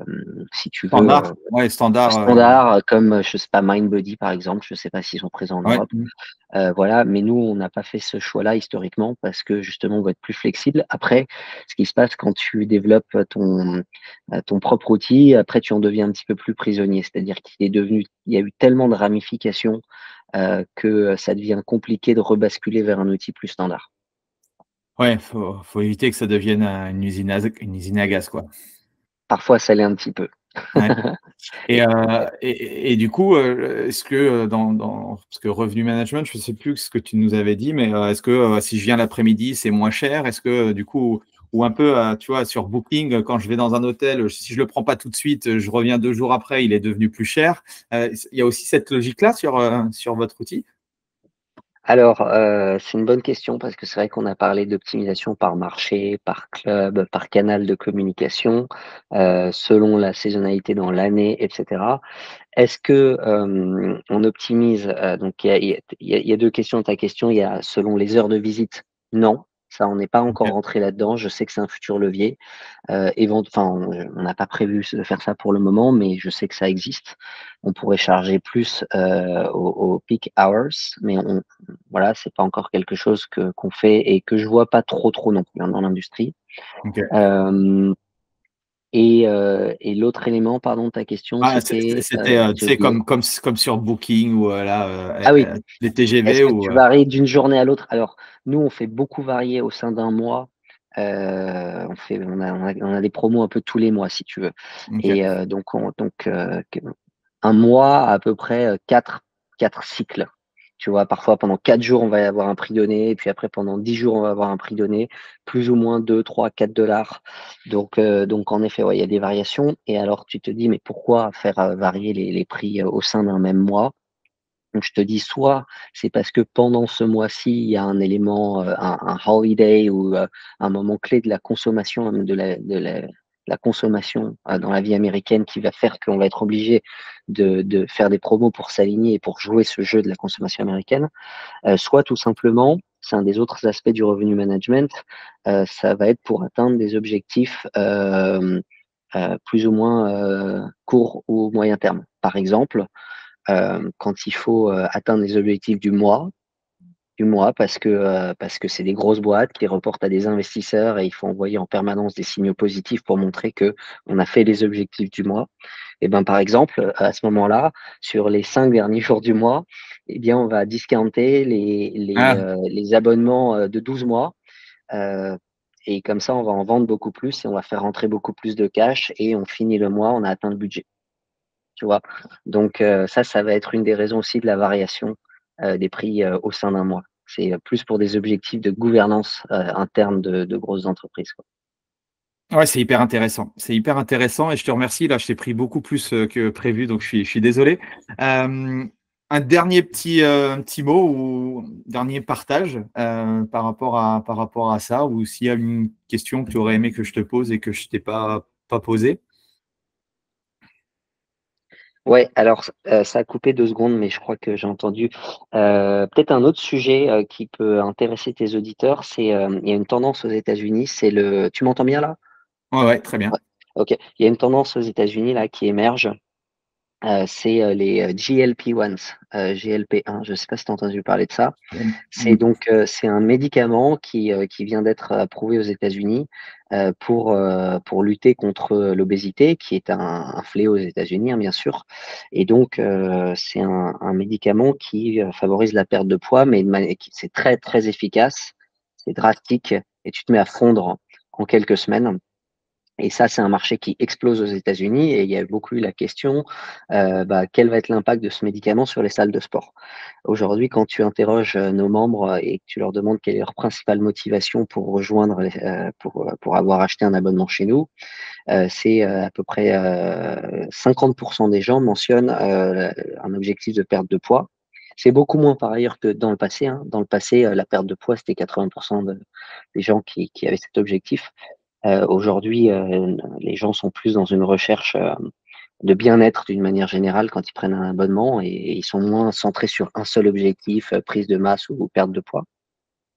si tu veux, Standard? Ouais, standard, standard, comme, je sais pas, MindBody, par exemple. Je sais pas s'ils sont présents en ouais. Europe. Mmh. Voilà, mais nous, on n'a pas fait ce choix-là historiquement parce que justement, on va être plus flexible. Après, ce qui se passe quand tu développes ton propre outil, après, tu en deviens un petit peu plus prisonnier. C'est-à-dire il y a eu tellement de ramifications que ça devient compliqué de rebasculer vers un outil plus standard. Ouais, faut éviter que ça devienne, une usine à gaz, quoi. Parfois, ça l'est un petit peu. Ouais. Et, Et du coup, est-ce que parce que revenu management, je ne sais plus ce que tu nous avais dit, mais est-ce que si je viens l'après-midi, c'est moins cher? Est-ce que du coup, ou un peu, tu vois, sur Booking, quand je vais dans un hôtel, si je le prends pas tout de suite, je reviens 2 jours après, il est devenu plus cher. Il y a aussi cette logique-là sur votre outil? Alors, c'est une bonne question parce que c'est vrai qu'on a parlé d'optimisation par marché, par club, par canal de communication, selon la saisonnalité dans l'année et cetera. Est-ce que, on optimise, donc il y a 2 questions dans ta question. Il y a selon les heures de visite, non, ça on n'est pas encore OK. rentré là-dedans. Je sais que c'est un futur levier. Enfin, on n'a pas prévu de faire ça pour le moment, mais je sais que ça existe. On pourrait charger plus, aux peak hours, mais voilà, c'est pas encore quelque chose qu'on fait et que je vois pas trop non plus, hein, dans l'industrie. OK. Hem et l'autre élément, pardon, de ta question, Ah, c'était, c'était, tu j'ai sais, oublié. comme sur Booking ou là, Ah oui, les est-ce TGV que ou tu varies d'une journée à l'autre? Alors, nous, on fait beaucoup varier au sein d'un mois. On a des promos un peu tous les mois, si tu veux. OK. Et un mois, à peu près, 4 cycles. Tu vois? Parfois, pendant 4 jours, on va avoir un prix donné et puis après pendant 10 jours, on va avoir un prix donné, plus ou moins 2, 3, 4 $. Donc en effet, ouais, il y a des variations et alors tu te dis: «Mais pourquoi faire, varier les prix, au sein d'un même mois?» Donc je te dis soit c'est parce que pendant ce mois-ci, il y a un élément, un holiday ou, un moment clé de la consommation, même de la consommation, dans la vie américaine qui va faire qu'on va être obligé de faire des promos pour s'aligner et pour jouer ce jeu de la consommation américaine. Soit tout simplement, c'est un des autres aspects du revenu management, ça va être pour atteindre des objectifs, plus ou moins, court ou moyen terme. Par exemple, quand il faut, atteindre les objectifs du mois parce que c'est des grosses boîtes qui reportent à des investisseurs et il faut envoyer en permanence des signaux positifs pour montrer que on a fait les objectifs du mois. Et ben, par exemple, à ce moment-là, sur les 5 derniers jours du mois, eh bien, on va discounter Ah, les abonnements, de 12 mois, heu et comme ça, on va en vendre beaucoup plus et on va faire rentrer beaucoup plus de cash et on finit le mois, on a atteint le budget. Tu vois? Donc ça va être une des raisons aussi de la variation, des prix, au sein d'un mois. C'est, plus pour des objectifs de gouvernance, interne de grosses entreprises, quoi. ouais, c'est hyper intéressant. C'est hyper intéressant et je te remercie. Là, je t'ai pris beaucoup plus, que prévu, donc je suis désolé. Un dernier petit mot ou dernier partage, par rapport à ça ou s'il y a une question que tu aurais aimé que je te pose et que je t'ai pas posée? Ouais, alors, ça a coupé 2 secondes, mais je crois que j'ai entendu. Peut-être un autre sujet, qui peut intéresser tes auditeurs, c'est, il y a une tendance aux États-Unis, c'est le tu m'entends bien là? Ouais, ouais, très bien. Ouais, OK. Il y a une tendance aux États-Unis là qui émerge. C'est, les, GLP-1s, GLP-1, je ne sais pas si tu as entendu parler de ça? C'est Mmh. donc, c'est un médicament qui vient d'être approuvé aux États-Unis, pour lutter contre l'obésité qui est un fléau aux États-Unis, hein, bien sûr. Et donc, c'est un médicament qui, favorise la perte de poids, mais de mani qui c'est très, très efficace, c'est drastique et tu te mets à fondre en quelques semaines. Et ça, c'est un marché qui explose aux États-Unis et il y a beaucoup eu la question, quel va être l'impact de ce médicament sur les salles de sport? Aujourd'hui, quand tu interroges, nos membres, et que tu leur demandes quelle est leur principale motivation pour rejoindre pour avoir acheté un abonnement chez nous, c'est, à peu près, 50 des gens mentionnent, un objectif de perte de poids. C'est beaucoup moins par ailleurs que dans le passé, hein. Dans le passé, la perte de poids, c'était 80 des gens qui avaient cet objectif. Aujourd'hui, les gens sont plus dans une recherche, de bien-être d'une manière générale quand ils prennent un abonnement et ils sont moins centrés sur un seul objectif, prise de masse ou perte de poids.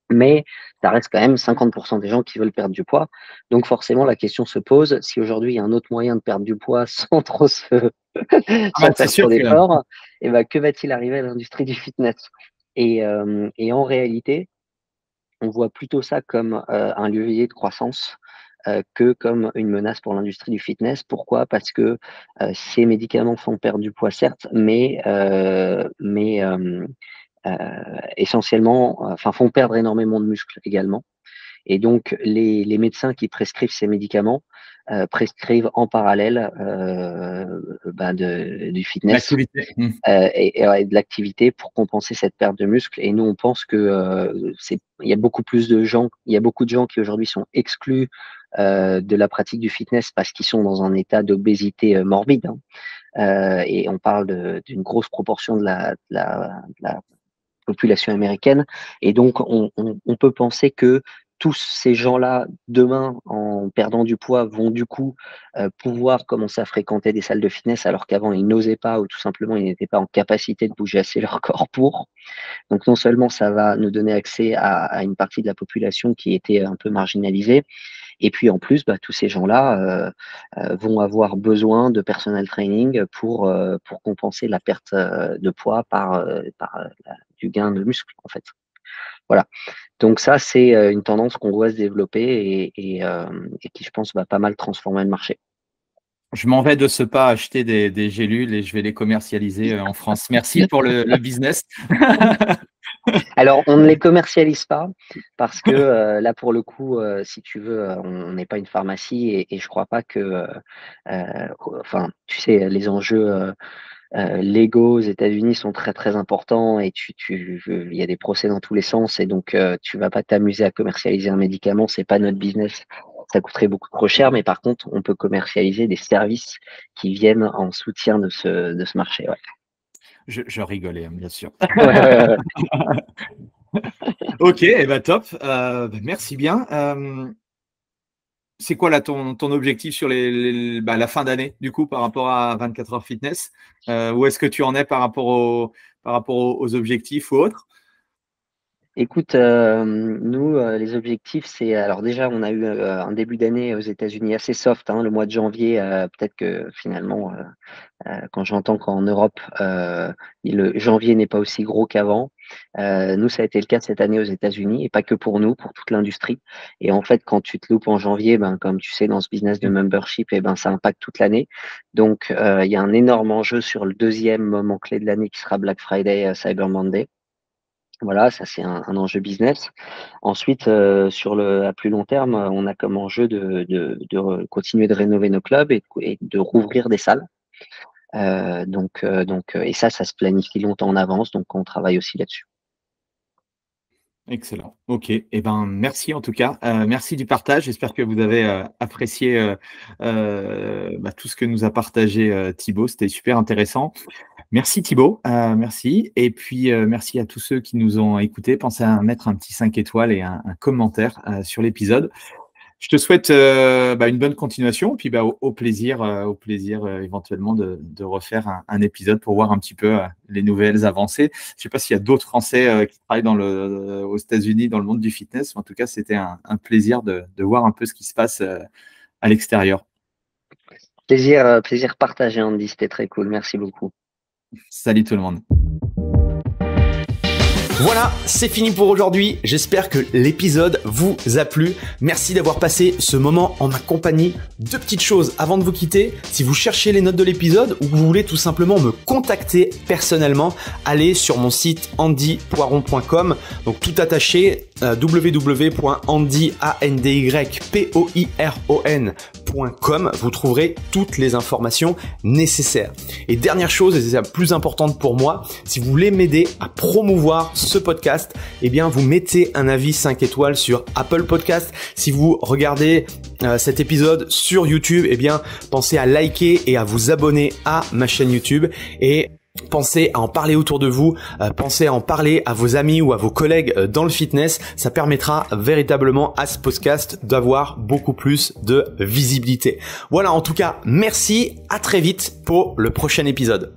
Mais ça reste quand même 50 des gens qui veulent perdre du poids. Donc forcément, la question se pose, si aujourd'hui il y a un autre moyen de perdre du poids sans trop Ah bah, sans c'est faire sûr trop que d'efforts, et ben que va-t-il arriver à l'industrie du fitness? Et en réalité, on voit plutôt ça comme, un levier de croissance, que comme une menace pour l'industrie du fitness. Pourquoi? Parce que, ces médicaments font perdre du poids certes, heu, essentiellement, enfin font perdre énormément de muscles également. Et donc les médecins qui prescrivent ces médicaments, prescrivent en parallèle, du fitness, l'activité. Mmh. et ouais, de l'activité pour compenser cette perte de muscle. Et nous, on pense que, il y a beaucoup de gens qui aujourd'hui sont exclus, de la pratique du fitness parce qu'ils sont dans un état d'obésité, morbide, hein. Et on parle d'une grosse proportion de la population américaine. Et donc, on peut penser que tous ces gens-là, demain, en perdant du poids, vont du coup pouvoir commencer à fréquenter des salles de fitness alors qu'avant, ils n'osaient pas ou tout simplement, ils n'étaient pas en capacité de bouger assez leur corps pour. Donc, non seulement ça va nous donner accès à une partie de la population qui était un peu marginalisée, et puis en plus, tous ces gens-là vont avoir besoin de personal training pour compenser la perte de poids par du gain de muscle, en fait. Voilà. Donc ça, c'est une tendance qu'on voit se développer et qui, je pense, va pas mal transformer le marché. Je m'en vais de ce pas acheter des gélules et je vais les commercialiser en France. Merci pour le business. Alors, on ne les commercialise pas parce que là, pour le coup, si tu veux, on n'est pas une pharmacie et je crois pas que, enfin, tu sais, les enjeux légaux aux États-Unis sont très très importants et il y a des procès dans tous les sens et donc tu vas pas t'amuser à commercialiser un médicament, c'est pas notre business. Ça coûterait beaucoup trop cher, mais par contre, on peut commercialiser des services qui viennent en soutien de ce marché. Ouais. Je rigolais, bien sûr. Ouais. Ok, top. Merci bien. C'est quoi là ton objectif sur la fin d'année du coup par rapport à 24 heures fitness? Où est-ce que tu en es par rapport aux objectifs ou autres? Écoute, nous, les objectifs, c'est alors déjà, on a eu un début d'année aux États-Unis assez soft, hein, le mois de janvier. Peut-être que finalement, quand j'entends qu'en Europe, le janvier n'est pas aussi gros qu'avant. Nous, ça a été le cas cette année aux États-Unis et pas que pour nous, pour toute l'industrie. Et en fait, quand tu te loupes en janvier, comme tu sais, dans ce business de membership, ça impacte toute l'année. Donc, il y a un énorme enjeu sur le deuxième moment clé de l'année qui sera Black Friday, Cyber Monday. Voilà, ça c'est un enjeu business. Ensuite, à plus long terme, on a comme enjeu de continuer de rénover nos clubs et de rouvrir des salles. Et ça se planifie longtemps en avance, donc on travaille aussi là-dessus. Excellent. Ok. Merci en tout cas. Merci du partage. J'espère que vous avez apprécié tout ce que nous a partagé Thibaut. C'était super intéressant. Merci Thibaut. Merci. Et puis, merci à tous ceux qui nous ont écoutés. Pensez à mettre un petit 5 étoiles et un commentaire sur l'épisode. Je te souhaite une bonne continuation, puis au plaisir éventuellement de refaire un épisode pour voir un petit peu les nouvelles avancées. Je ne sais pas s'il y a d'autres Français qui travaillent aux États-Unis dans le monde du fitness. En tout cas, c'était un plaisir de voir un peu ce qui se passe à l'extérieur. Plaisir partagé, Andy. C'était très cool. Merci beaucoup. Salut tout le monde. Voilà, c'est fini pour aujourd'hui. J'espère que l'épisode vous a plu. Merci d'avoir passé ce moment en ma compagnie. Deux petites choses avant de vous quitter. Si vous cherchez les notes de l'épisode ou que vous voulez tout simplement me contacter personnellement, allez sur mon site andypoiron.com. Donc tout attaché, www.andypoiron.com. Vous trouverez toutes les informations nécessaires. Et dernière chose, et c'est la plus importante pour moi, si vous voulez m'aider à promouvoir ce podcast, vous mettez un avis 5 étoiles sur Apple Podcast. Si vous regardez cet épisode sur YouTube, pensez à liker et à vous abonner à ma chaîne YouTube et pensez à en parler autour de vous, pensez à en parler à vos amis ou à vos collègues dans le fitness. Ça permettra véritablement à ce podcast d'avoir beaucoup plus de visibilité. Voilà, en tout cas, merci, à très vite pour le prochain épisode.